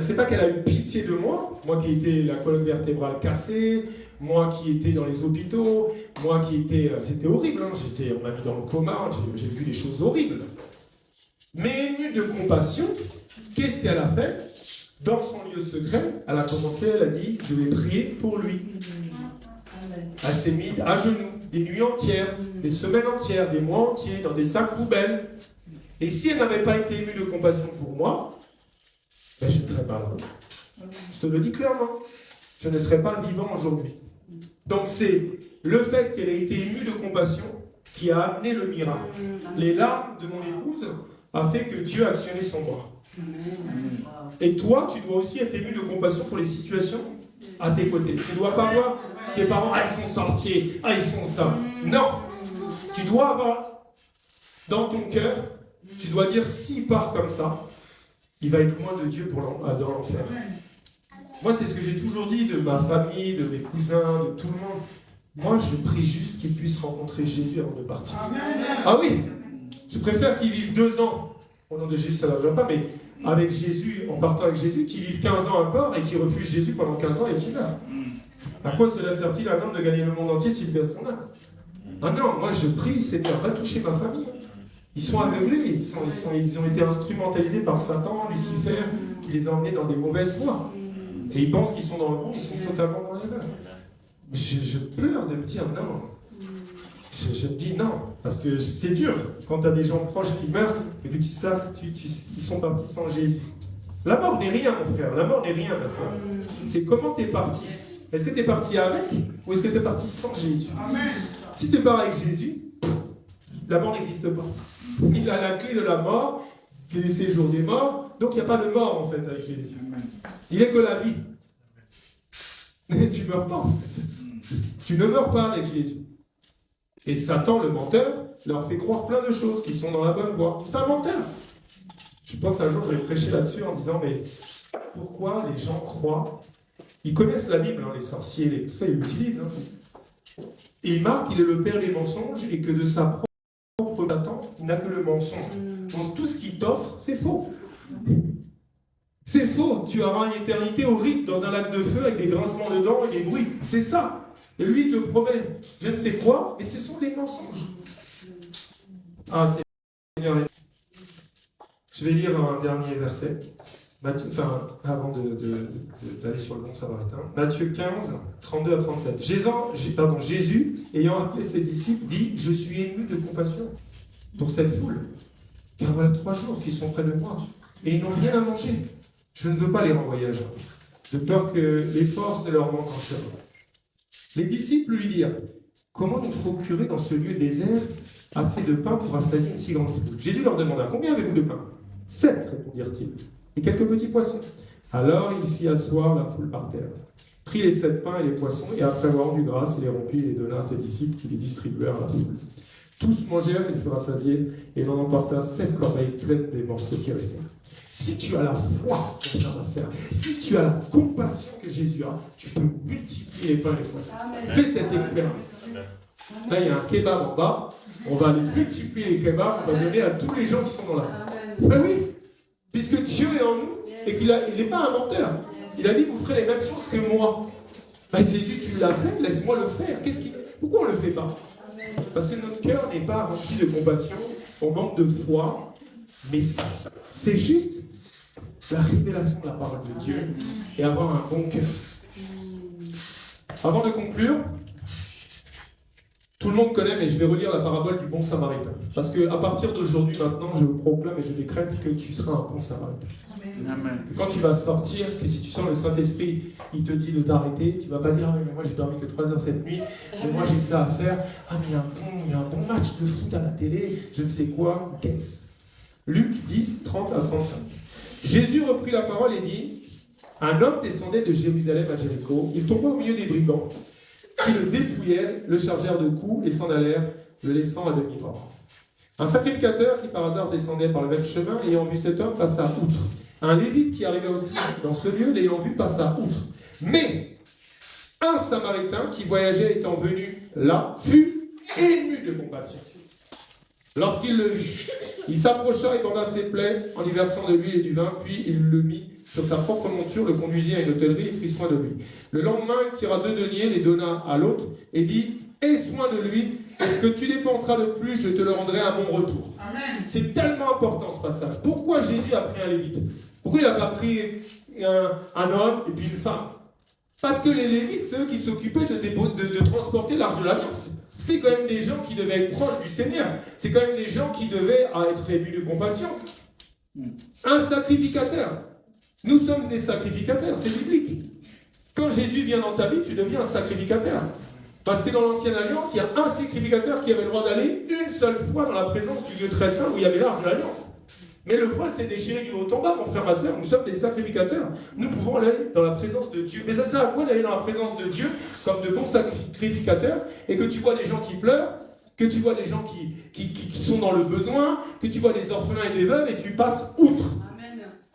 Speaker 1: c'est pas qu'elle a eu pitié de moi qui étais la colonne vertébrale cassée, moi qui étais dans les hôpitaux, moi qui étais... C'était horrible, hein. On m'a mis dans le coma, j'ai vu des choses horribles. Mais émue de compassion, qu'est-ce qu'elle a fait? Dans son lieu secret, elle a commencé, elle a dit, je vais prier pour lui. Elle s'est mise à genoux, des nuits entières, des semaines entières, des mois entiers, dans des sacs poubelles. Et si elle n'avait pas été émue de compassion pour moi, ben je ne serais pas là. Je te le dis clairement. Je ne serais pas vivant aujourd'hui. Donc c'est le fait qu'elle ait été émue de compassion qui a amené le miracle. Les larmes de mon épouse a fait que Dieu a actionné son bras. Et toi, tu dois aussi être ému de compassion pour les situations à tes côtés. Tu ne dois pas voir tes parents, ah ils sont sorciers, ah ils sont ça. Non. Tu dois avoir dans ton cœur, tu dois dire s'il part comme ça, il va être loin de Dieu dans l'enfer. Moi, c'est ce que j'ai toujours dit de ma famille, de mes cousins, de tout le monde. Moi, je prie juste qu'ils puissent rencontrer Jésus avant de partir. Ah oui, je préfère qu'ils vivent 2 ans. Au nom de Jésus, ça ne va pas, mais avec Jésus, en partant avec Jésus, qu'ils vivent 15 ans encore et qu'ils refusent Jésus pendant 15 ans et qu'ils meurent. À quoi cela sert-il à un homme de gagner le monde entier s'il perd son âme? Ah non, moi je prie, Seigneur, va toucher ma famille. Ils sont aveuglés, ils ont été instrumentalisés par Satan, Lucifer, qui les a emmenés dans des mauvaises voies. Et ils pensent qu'ils sont dans le monde, ils sont totalement dans l'erreur. Mais je pleure de me dire non. Je me dis non, parce que c'est dur quand tu as des gens proches qui meurent et que tu sais ils sont partis sans Jésus. La mort n'est rien, mon frère, la mort n'est rien, ma soeur. C'est comment tu es parti. Est-ce que tu es parti avec ou est-ce que tu es parti sans Jésus? Si tu pars avec Jésus, la mort n'existe pas. Il a la clé de la mort, du séjour des morts, donc il n'y a pas de mort en fait avec Jésus. Il n'est que la vie. Mais tu ne meurs pas en fait. Tu ne meurs pas avec Jésus. Et Satan, le menteur, leur fait croire plein de choses qui sont dans la bonne voie. C'est un menteur. Je pense un jour, je vais prêcher là-dessus en disant, mais pourquoi les gens croient? Ils connaissent la Bible, hein, les sorciers, tout ça, ils l'utilisent. Hein. Et Marc, il est le père des mensonges et que de sa propre Satan, il n'a que le mensonge. Donc tout ce qu'il t'offre, c'est faux. C'est faux. Tu auras une éternité horrible dans un lac de feu avec des grincements de dents et des bruits. C'est ça. Et lui, il te promet je ne sais quoi, mais ce sont des mensonges. Ah, Seigneur. Je vais lire un dernier verset. Avant d'aller sur le bon samaritain. Matthieu 15, 32 à 37. Jésus, ayant appelé ses disciples, dit « Je suis ému de compassion pour cette foule, car voilà 3 jours qu'ils sont près de moi, et ils n'ont rien à manger. Je ne veux pas les renvoyer à jeun, de peur que les forces ne leur manquent en chemin. » Les disciples lui dirent « Comment nous procurer dans ce lieu désert assez de pain pour assasier une si grande foule ?» Jésus leur demanda « Combien avez-vous de pain ?» 7, répondirent-ils. Et quelques petits poissons. Alors il fit asseoir la foule par terre, prit les 7 pains et les poissons, et après avoir rendu grâce, il les rompit et les donna à ses disciples qui les distribuèrent à la foule. Tous mangèrent et furent rassasiés, et l'on emporta 7 corbeilles pleines des morceaux qui restaient. Si tu as la foi, mon frère, ma sœur, si tu as la compassion que Jésus a, tu peux multiplier les pains et les poissons. Fais cette expérience. Là, il y a un kebab en bas, on va aller multiplier les kebabs, on va donner à tous les gens qui sont dans la rue. Ben oui! Puisque Dieu est en nous et qu'il n'est pas un menteur. Il a dit, vous ferez les mêmes choses que moi. Ben Jésus, tu l'as fait, laisse-moi le faire. Pourquoi on ne le fait pas? Parce que notre cœur n'est pas rempli de compassion, on manque de foi, mais c'est juste la révélation de la parole de Dieu et avoir un bon cœur. Avant de conclure, tout le monde connaît, mais je vais relire la parabole du bon samaritain. Parce qu'à partir d'aujourd'hui, maintenant, je vous proclame et je décrète que tu seras un bon samaritain. Amen. Que quand tu vas sortir, que si tu sens le Saint-Esprit, il te dit de t'arrêter, tu ne vas pas dire « Ah, mais moi j'ai dormi que 3 heures cette nuit, mais moi j'ai ça à faire. Ah, mais il y a un bon match de foot à la télé, je ne sais quoi, qu'est-ce ?» Luc 10, 30 à 35. Jésus reprit la parole et dit « Un homme descendait de Jérusalem à Jéricho, il tomba au milieu des brigands, qui le dépouillèrent, le chargèrent de coups et s'en allèrent, le laissant à demi-mort. Un sacrificateur qui par hasard descendait par le même chemin, ayant vu cet homme, passa outre. Un lévite qui arrivait aussi dans ce lieu, l'ayant vu, passa outre. Mais un samaritain qui voyageait étant venu là, fut ému de compassion. Lorsqu'il le vit, il s'approcha et banda ses plaies en y versant de l'huile et du vin, puis il le mit sur sa propre monture, le conduisit à une hôtellerie et prit soin de lui. Le lendemain, il tira 2 deniers, les donna à l'autre et dit « Aie soin de lui, et ce que tu dépenseras de plus, je te le rendrai à mon retour. » C'est tellement important ce passage. Pourquoi Jésus a pris un lévite? Pourquoi il n'a pas pris un homme et puis une femme? Parce que les lévites, c'est eux qui s'occupaient de transporter l'arche de l'alliance. C'était quand même des gens qui devaient être proches du Seigneur. C'est quand même des gens qui devaient être émus de compassion. Un sacrificateur. Nous sommes des sacrificateurs, c'est biblique. Quand Jésus vient dans ta vie, tu deviens un sacrificateur. Parce que dans l'ancienne alliance, il y a un sacrificateur qui avait le droit d'aller une seule fois dans la présence du lieu très saint où il y avait l'arche de l'alliance. Mais le voile s'est déchiré du haut en bas, mon frère, ma soeur, nous sommes des sacrificateurs. Nous pouvons aller dans la présence de Dieu. Mais ça sert à quoi d'aller dans la présence de Dieu comme de bons sacrificateurs et que tu vois des gens qui pleurent, que tu vois des gens qui sont dans le besoin, que tu vois des orphelins et des veuves et tu passes outre.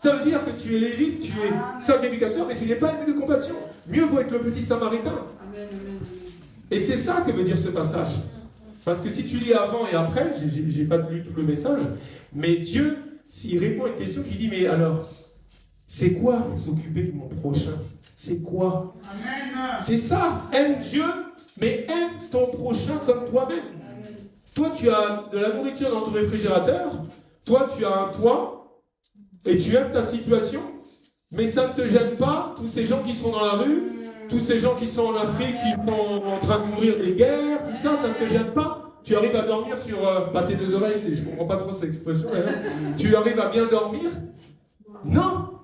Speaker 1: Ça veut dire que tu es lévite, tu es sacrificateur, mais tu n'es pas ému de compassion. Mieux vaut être le petit samaritain. Et c'est ça que veut dire ce passage. Parce que si tu lis avant et après, j'ai pas lu tout le message, mais Dieu, s'il répond à une question qui dit, mais alors, c'est quoi s'occuper de mon prochain? C'est quoi? C'est ça, aime Dieu, mais aime ton prochain comme toi-même. Toi, tu as de la nourriture dans ton réfrigérateur, toi, tu as un toit, et tu aimes ta situation, mais ça ne te gêne pas, tous ces gens qui sont dans la rue, tous ces gens qui sont en Afrique, qui sont en train de mourir des guerres, tout ça, ça ne te gêne pas? Tu arrives à dormir sur tes 2 oreilles, je ne comprends pas trop cette expression, tu arrives à bien dormir? Non!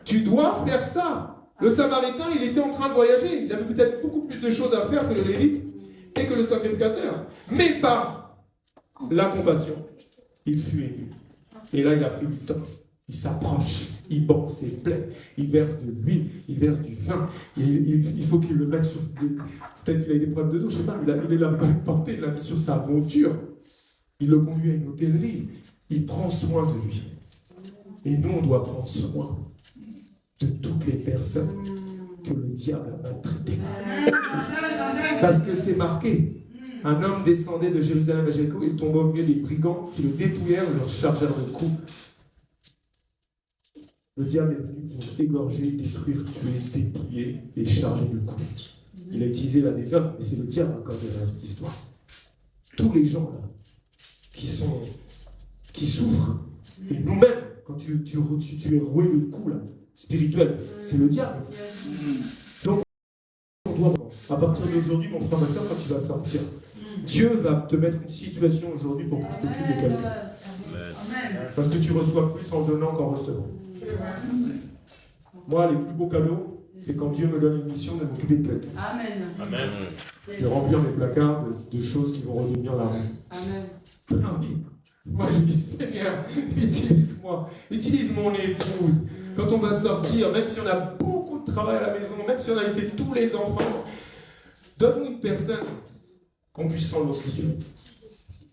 Speaker 1: Tu dois faire ça. Le Samaritain, il était en train de voyager, il avait peut-être beaucoup plus de choses à faire que le Lévite et que le sacrificateur. Mais par la compassion, il fut ému. Et là, il a pris du temps. Il s'approche, il bande ses plaies, il verse de l'huile, il verse du vin. Il faut qu'il le mette sur... Peut-être qu'il a des problèmes de dos, je ne sais pas, il l'a porté, il l'a mis sur sa monture. Il le conduit à une hôtellerie. Il prend soin de lui. Et nous, on doit prendre soin de toutes les personnes que le diable a maltraitées. Parce que c'est marqué. Un homme descendait de Jérusalem à Jéricho et tomba au milieu des brigands qui le dépouillèrent et leur chargèrent de coups. Le diable est venu pour égorger, détruire, tuer, dépouiller et charger de coups. Il a utilisé là des hommes, mais c'est le diable encore derrière cette histoire. Tous les gens là, qui souffrent, et nous-mêmes, quand tu es roué de coups là, spirituels, c'est le diable. Donc, on doit, à partir d'aujourd'hui, mon frère, ma soeur, quand tu vas sortir, Dieu va te mettre une situation aujourd'hui pour que tu t'occupes de quelqu'un. Parce que tu reçois plus en donnant qu'en recevant. Moi, les plus beaux cadeaux, c'est quand Dieu me donne une mission de m'occuper de quelqu'un.
Speaker 3: Amen.
Speaker 4: Amen.
Speaker 1: De remplir mes placards de choses qui vont redevenir la rue.
Speaker 3: Amen.
Speaker 1: Moi, je dis, Seigneur, utilise-moi, utilise mon épouse. Quand on va sortir, même si on a beaucoup de travail à la maison, même si on a laissé tous les enfants, donne-nous une personne qu'on puisse s'enloquer.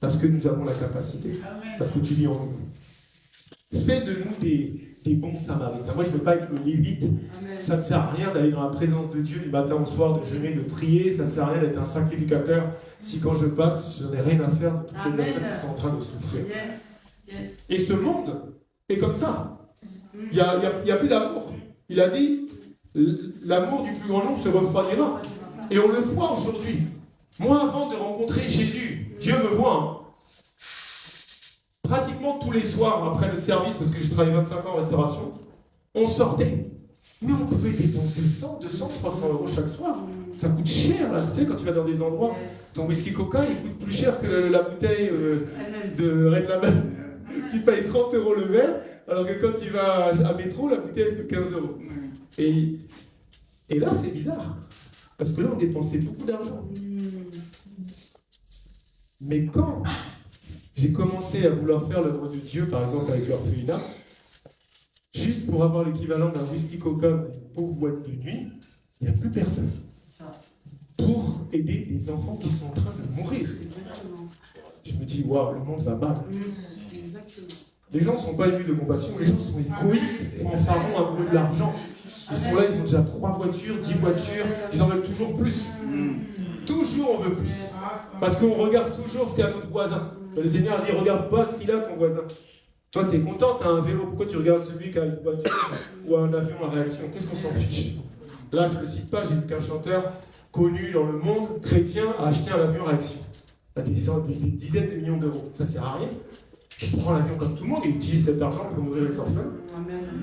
Speaker 1: Parce que nous avons la capacité. Parce que tu vis en nous. Fais de nous des bons samaritains. Moi, je ne veux pas être le lévite.
Speaker 3: Amen.
Speaker 1: Ça ne sert à rien d'aller dans la présence de Dieu du matin au soir, de jeûner, de prier. Ça ne sert à rien d'être un sacrificateur si quand je passe, je n'en ai rien à faire de toutes les personnes qui sont en train de souffrir.
Speaker 3: Yes. Yes.
Speaker 1: Et ce monde est comme ça. Il n'y a plus d'amour. Il a dit, l'amour du plus grand nombre se refroidira. Et on le voit aujourd'hui. Moi, avant de rencontrer Jésus, Dieu me voit. Hein. Pratiquement tous les soirs, après le service, parce que j'ai travaillé 25 ans en restauration, on sortait. Mais on pouvait dépenser 100, 200, 300 euros chaque soir. Ça coûte cher, là. Tu sais, quand tu vas dans des endroits, ton whisky coca, il coûte plus cher que la bouteille de Red Label. Tu payes 30 euros le verre, alors que quand tu vas à métro, la bouteille, elle coûte 15 euros. Et là, c'est bizarre. Parce que là, on dépensait beaucoup d'argent. Mais quand j'ai commencé à vouloir faire l'œuvre de Dieu, par exemple avec l'orphelinat, juste pour avoir l'équivalent d'un whisky coca dans une pauvre boîte de nuit, il n'y a plus personne. Pour aider des enfants qui sont en train de mourir.
Speaker 3: Exactement.
Speaker 1: Je me dis, waouh, le monde va mal.
Speaker 3: Exactement.
Speaker 1: Les gens ne sont pas émus de compassion, les gens sont égoïstes, fanfarons, amoureux de l'argent. Ils sont là, ils ont déjà 3 voitures, 10 voitures, ils en veulent toujours plus. Toujours on veut plus. Parce qu'on regarde toujours ce qu'il y a à notre voisin. Le Seigneur dit, regarde pas ce qu'il a ton voisin. Toi, tu es content, tu as un vélo, pourquoi tu regardes celui qui a une voiture ou un avion à réaction? Qu'est-ce qu'on s'en fiche? Là, je ne le cite pas, j'ai vu qu'un chanteur connu dans le monde, chrétien, a acheté un avion à réaction. Ça a des dizaines de millions d'euros. Ça ne sert à rien. On prend l'avion comme tout le monde et utilise cet argent pour nourrir les orphelins.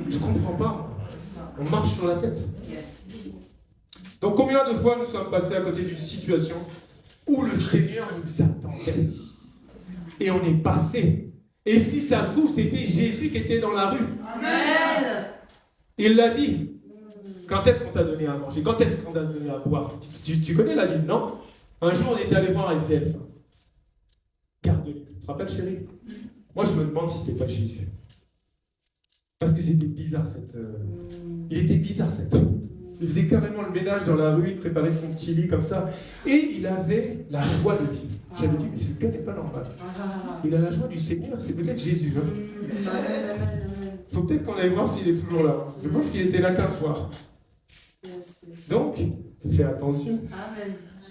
Speaker 1: Je ne comprends pas, moi. On marche sur la tête.
Speaker 3: Yes.
Speaker 1: Donc combien de fois nous sommes passés à côté d'une situation où le Seigneur nous attendait et on est passé. Et si ça se trouve, c'était Jésus qui était dans la rue.
Speaker 3: Amen.
Speaker 1: Il l'a dit. Quand est-ce qu'on t'a donné à manger? Quand est-ce qu'on t'a donné à boire? Tu connais la Bible, non? Un jour, on était allé voir un SDF. Garde-le. Tu te rappelles, chérie? Moi, je me demande si c'était pas Jésus. Parce que c'était bizarre, il était bizarre, cet homme. Il faisait carrément le ménage dans la rue, il préparait son petit lit comme ça. Et il avait la joie de vivre. J'avais dit, mais ce gars n'est pas normal. Il a la joie du Seigneur, c'est peut-être Jésus. Hein. Faut peut-être qu'on aille voir s'il est toujours là. Je pense qu'il était là qu'un soir. Donc, fais attention.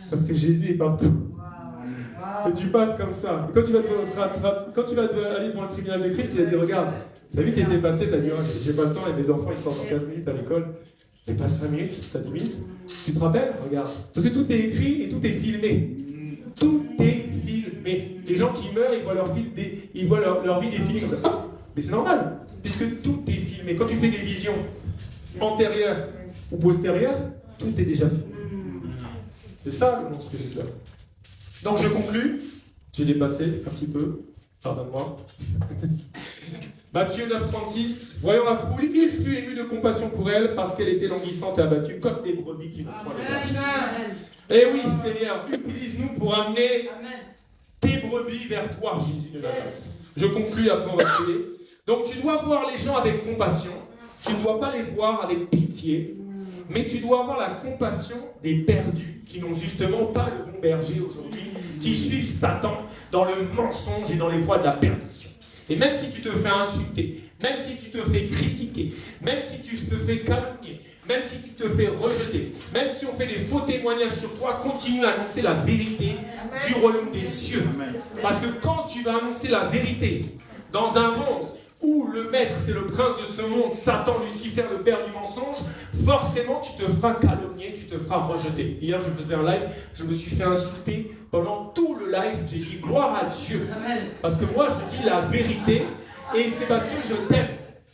Speaker 1: Parce que Jésus est partout. Et tu passes comme ça. Et quand tu vas aller devant le tribunal de Christ, il a dit, regarde, tu as vu, tu étais passé, tu as dit, oh, j'ai pas le temps, et mes enfants, ils sortent en 15 minutes à l'école. Mais pas 5 minutes, tu as 10 minutes. Tu te rappelles? Regarde. Parce que tout est écrit et tout est filmé. Tout est filmé. Les gens qui meurent, ils voient leur vie défiler comme ça. Ah, mais c'est normal, puisque tout est filmé. Quand tu fais des visions antérieures ou postérieures, tout est déjà filmé. C'est ça le monde spirituel. Donc je conclus. J'ai dépassé un petit peu. Pardonne-moi. Matthieu 9,36. Voyant la foule, il fut ému de compassion pour elle parce qu'elle était languissante et abattue comme des brebis qui n'ont point de berger. Eh oui, Seigneur, utilise-nous pour amener tes brebis vers toi, Jésus de Nazareth. Je conclus, après on va prier. Donc tu dois voir les gens avec compassion. Tu ne dois pas les voir avec pitié. Mais tu dois avoir la compassion des perdus qui n'ont justement pas le bon berger aujourd'hui, qui suivent Satan dans le mensonge et dans les voies de la perdition. Et même si tu te fais insulter, même si tu te fais critiquer, même si tu te fais calomnier, même si tu te fais rejeter, même si on fait des faux témoignages sur toi, continue à annoncer la vérité du royaume des cieux. Parce que quand tu vas annoncer la vérité dans un monde où le maître, c'est le prince de ce monde, Satan, Lucifer, le père du mensonge, forcément tu te feras calomnier, tu te feras rejeter. Hier, je faisais un live, je me suis fait insulter pendant tout le live, j'ai dit gloire à Dieu. Parce que moi, je dis la vérité, et c'est parce que je t'aime.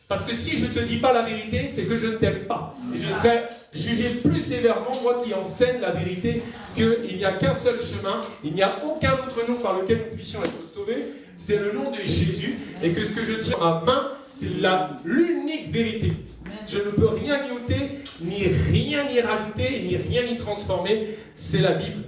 Speaker 1: Parce que si je ne te dis pas la vérité, c'est que je ne t'aime pas. Et je serai jugé plus sévèrement, moi qui enseigne la vérité, qu'il n'y a qu'un seul chemin, il n'y a aucun autre nom par lequel nous puissions être sauvés, c'est le nom de Jésus, et que ce que je tiens à ma main, c'est l'unique vérité. Je ne peux rien y ôter, ni rien y rajouter, ni rien y transformer, c'est la Bible.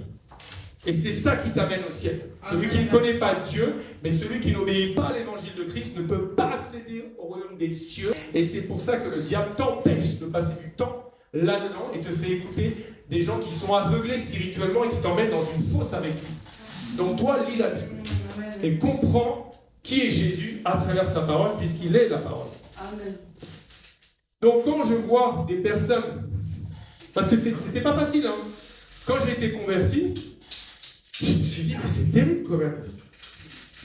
Speaker 1: Et c'est ça qui t'amène au ciel. Celui qui ne connaît pas Dieu, mais celui qui n'obéit pas à l'évangile de Christ ne peut pas accéder au royaume des cieux. Et c'est pour ça que le diable t'empêche de passer du temps là-dedans et te fait écouter des gens qui sont aveuglés spirituellement et qui t'emmènent dans une fosse avec lui. Donc toi, lis la Bible et comprends qui est Jésus à travers sa parole, puisqu'il est la parole.
Speaker 3: Amen.
Speaker 1: Donc quand je vois des personnes, parce que c'était pas facile, hein. Quand j'ai été converti, je me suis dit, mais c'est terrible quand même.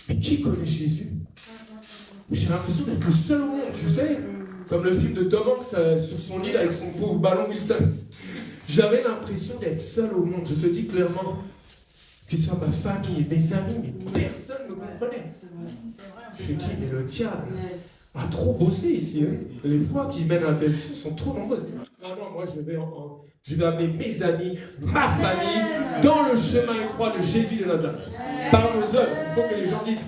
Speaker 1: Mais qui connaît Jésus? J'ai l'impression d'être le seul au monde, tu sais. Comme le film de Tom Hanks sur son île avec son pauvre ballon Wilson. J'avais l'impression d'être seul au monde. Je te dis clairement, que ça, ma famille et mes amis, mais personne ne me comprenait. Je me dis, mais le diable a trop bossé ici. Hein. Les fois qui mènent à la belle sont trop nombreuses. Non, non, moi je vais amener mes amis, ma famille, dans le chemin étroit de Jésus de Nazareth. Par nos œuvres, il faut que les gens disent,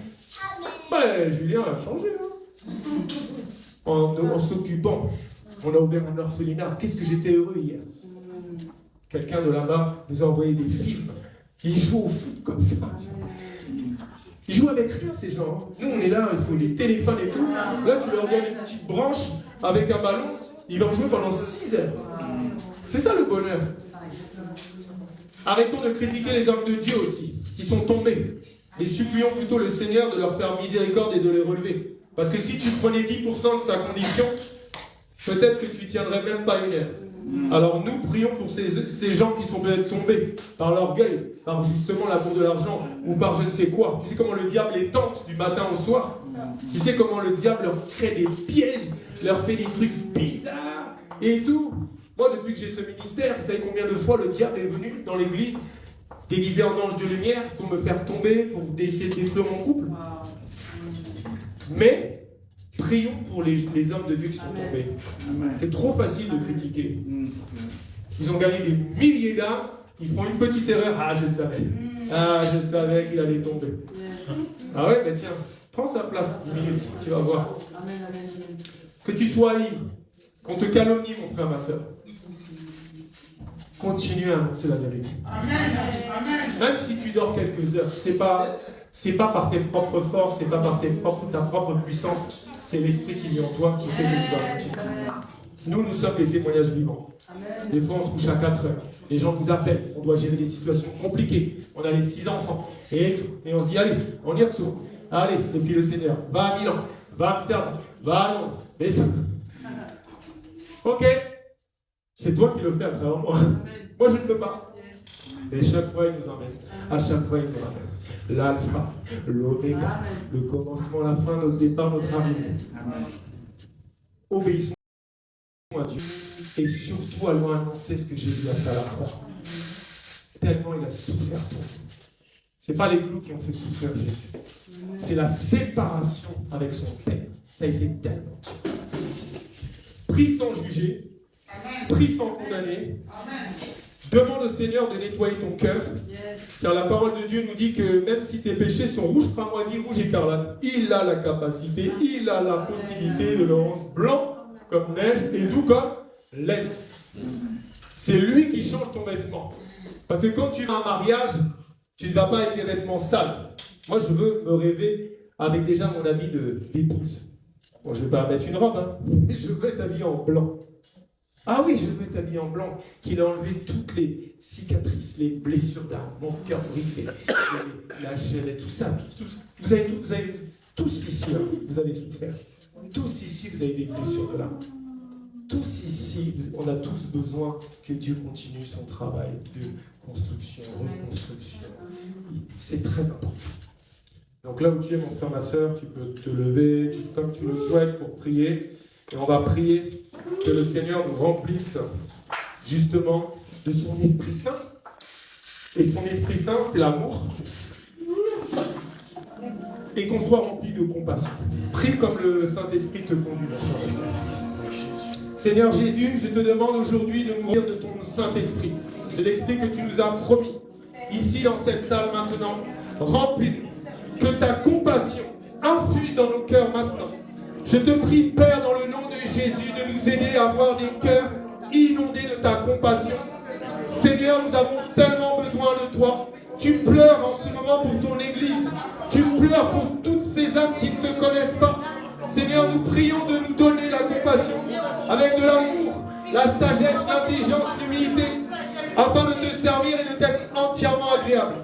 Speaker 1: ouais, Julien a changé. Hein. En s'occupant, on a ouvert un orphelinat. Qu'est-ce que j'étais heureux hier. Quelqu'un de là-bas nous a envoyé des films. Ils jouent au foot comme ça. Ils jouent avec rien, ces gens. Nous, on est là, il faut les téléphones et tout. Là, tu leur donnes une petite branche avec un ballon, ils vont jouer pendant 6 heures. C'est ça le bonheur. Arrêtons de critiquer les hommes de Dieu aussi, qui sont tombés. Et supplions plutôt le Seigneur de leur faire miséricorde et de les relever. Parce que si tu prenais 10% de sa condition, peut-être que tu ne tiendrais même pas une heure. Alors nous prions pour ces gens qui sont peut-être tombés par l'orgueil, par justement l'amour de l'argent, ou par je ne sais quoi. Tu sais comment le diable les tente du matin au soir? Tu sais comment le diable leur crée des pièges, leur fait des trucs bizarres et tout. Moi, depuis que j'ai ce ministère, vous savez combien de fois le diable est venu dans l'église, déguisé en ange de lumière, pour me faire tomber, pour essayer de détruire mon couple. Mais prions pour les hommes de Dieu qui sont tombés. C'est trop facile de critiquer. Ils ont gagné des milliers d'âmes, ils font une petite erreur. Ah, je savais. Ah, je savais qu'il allait tomber. Ah ouais, mais tiens, prends sa place 10 minutes, tu vas voir. Que tu sois haï, qu'on te calomnie, mon frère, ma soeur. Continue à annoncer la vérité. Même si tu dors quelques heures, c'est pas par tes propres forces, c'est pas par ta propre puissance, c'est l'esprit qui est en toi qui fait que tu vas continuer. Nous sommes les témoignages vivants. Des fois, on se couche à 4 heures. Les gens nous appellent. On doit gérer des situations compliquées. On a les 6 enfants. Et on se dit, allez, on y retourne. Allez, et puis le Seigneur, va à Milan, va à Amsterdam, va à Londres, descends. Ok, c'est toi qui le fais à travers moi. Moi, je ne peux pas. Et chaque fois, il nous emmène. À chaque fois, il nous ramène. L'alpha, l'oméga, le commencement, la fin, notre départ, notre arrivée. Obéissons à Dieu. Et surtout, allons annoncer ce que Jésus a fait à la croix. Tellement il a souffert pour nous. Ce n'est pas les clous qui ont fait souffrir Jésus. C'est la séparation avec son Père. Ça a été tellement dur. Pris sans juger, pris sans condamner. Demande au Seigneur de nettoyer ton cœur. Car la parole de Dieu nous dit que même si tes péchés sont rouges cramoisis, rouges écarlates, il a la capacité, il a la possibilité de le rendre blanc comme neige et doux comme laine. C'est lui qui change ton vêtement. Parce que quand tu vas à un mariage, tu ne vas pas avec des vêtements sales. Moi, je veux me rêver avec déjà mon habit d'épouse. Bon, je ne vais pas mettre une robe, hein, mais je veux être habillé en blanc. Ah oui, je veux être habillé en blanc, qu'il a enlevé toutes les cicatrices, les blessures d'âme, mon cœur brisé, la chair et tout ça. Vous avez Tous ici, là, vous avez souffert. Tous ici, vous avez des blessures de l'âme. Tous ici, on a tous besoin que Dieu continue son travail de construction, reconstruction. C'est très important. Donc là où tu es, mon frère, ma soeur, tu peux te lever comme tu le souhaites pour prier. Et on va prier que le Seigneur nous remplisse justement de son Esprit Saint. Et son Esprit Saint, c'est l'amour. Et qu'on soit rempli de compassion. Prie comme le Saint-Esprit te conduit. Seigneur Jésus, je te demande aujourd'hui de mourir de ton Saint-Esprit, de l'Esprit que tu nous as promis, ici dans cette salle maintenant. Remplis-nous. Que ta compassion infuse dans nos cœurs maintenant. Je te prie, Père, dans le nom de Jésus, de nous aider à avoir des cœurs inondés de ta compassion. Seigneur, nous avons tellement besoin de toi. Tu pleures en ce moment pour ton Église. Tu pleures pour toutes ces âmes qui ne te connaissent pas. Seigneur, nous prions de nous donner la compassion avec de l'amour, la sagesse, l'intelligence, l'humilité, afin de te servir et de t'être entièrement agréable.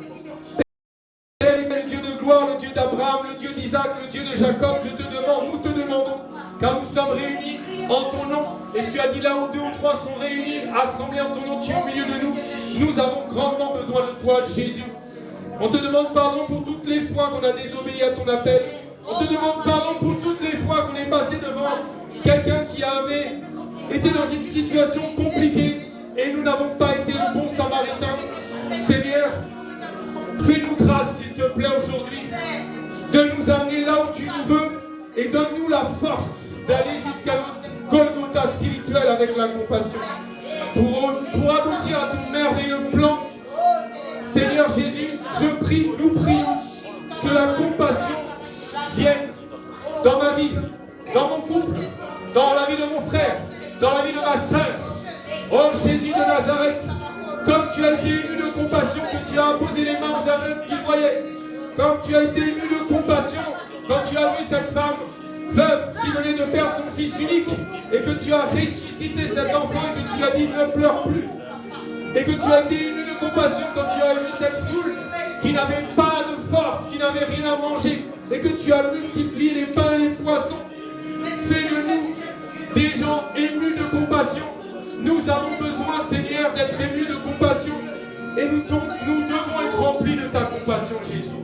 Speaker 1: Père, le Dieu de gloire, le Dieu d'Abraham, le Dieu d'Isaac, le Dieu de Jacob, je te demande, nous te demandons, car nous sommes réunis en ton nom, et tu as dit là où 2 ou 3 sont réunis, assemblés en ton nom, tu es au milieu de nous. Nous avons grandement besoin de toi, Jésus. On te demande pardon pour toutes les fois qu'on a désobéi à ton appel. On te demande pardon pour toutes les fois qu'on est passé devant quelqu'un qui avait été dans une situation compliquée et nous n'avons pas été le bon samaritain. Seigneur, fais-nous grâce, s'il te plaît, aujourd'hui, de nous amener là où tu nous veux et donne-nous la force d'aller jusqu'à notre Golgotha spirituel avec la compassion pour aboutir à ton merveilleux plan. Seigneur Jésus, je prie, nous prions que la compassion vienne dans ma vie, dans mon couple, dans la vie de mon frère, dans la vie de ma soeur. Oh Jésus de Nazareth, comme tu as été ému de compassion, que tu as imposé les mains aux aveugles qui voyaient, comme tu as été ému de compassion quand tu as vu cette femme veuve qui venait de perdre son fils unique et que tu as ressuscité cet enfant et que tu lui as dit ne pleure plus, et que tu as été ému de compassion quand tu as vu cette foule qui n'avait pas de force, qui n'avait rien à manger, et que tu as multiplié les pains et les poissons. Fais de nous des gens émus de compassion. Nous avons besoin, Seigneur, d'être émus de compassion. Et nous devons être remplis de ta compassion, Jésus.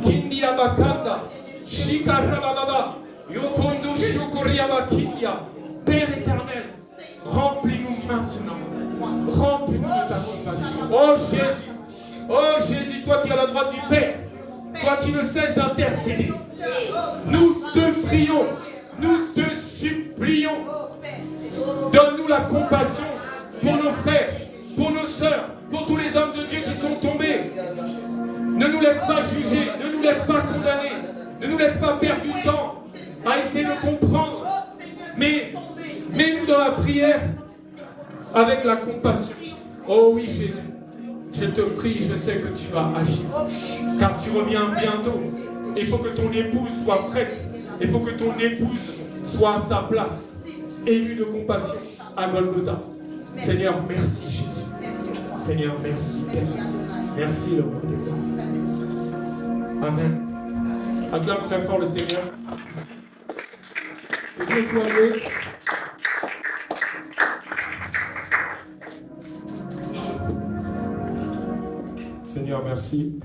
Speaker 1: Kindi abakanda, shikarababa, yokondo shokoriaba kindia. Père éternel, remplis-nous maintenant. Remplis-nous de ta compassion. Oh Jésus, toi qui es à la droite du Père, toi qui ne cesses d'intercéder, nous te prions, nous te supplions. Donne-nous la compassion pour nos frères, pour nos sœurs, pour tous les hommes de Dieu qui sont tombés. Ne nous laisse pas juger, ne nous laisse pas condamner, ne nous laisse pas perdre du temps à essayer de comprendre. Mais mets-nous dans la prière avec la compassion. Oh oui Jésus, je te prie, je sais que tu vas agir, car tu reviens bientôt. Il faut que ton épouse soit prête, il faut que ton épouse soit à sa place, émue de compassion à Golgotha. Seigneur, merci Jésus. Seigneur, merci Père. Merci le roi des rois. Amen. Acclame très fort le Seigneur. Seigneur, merci.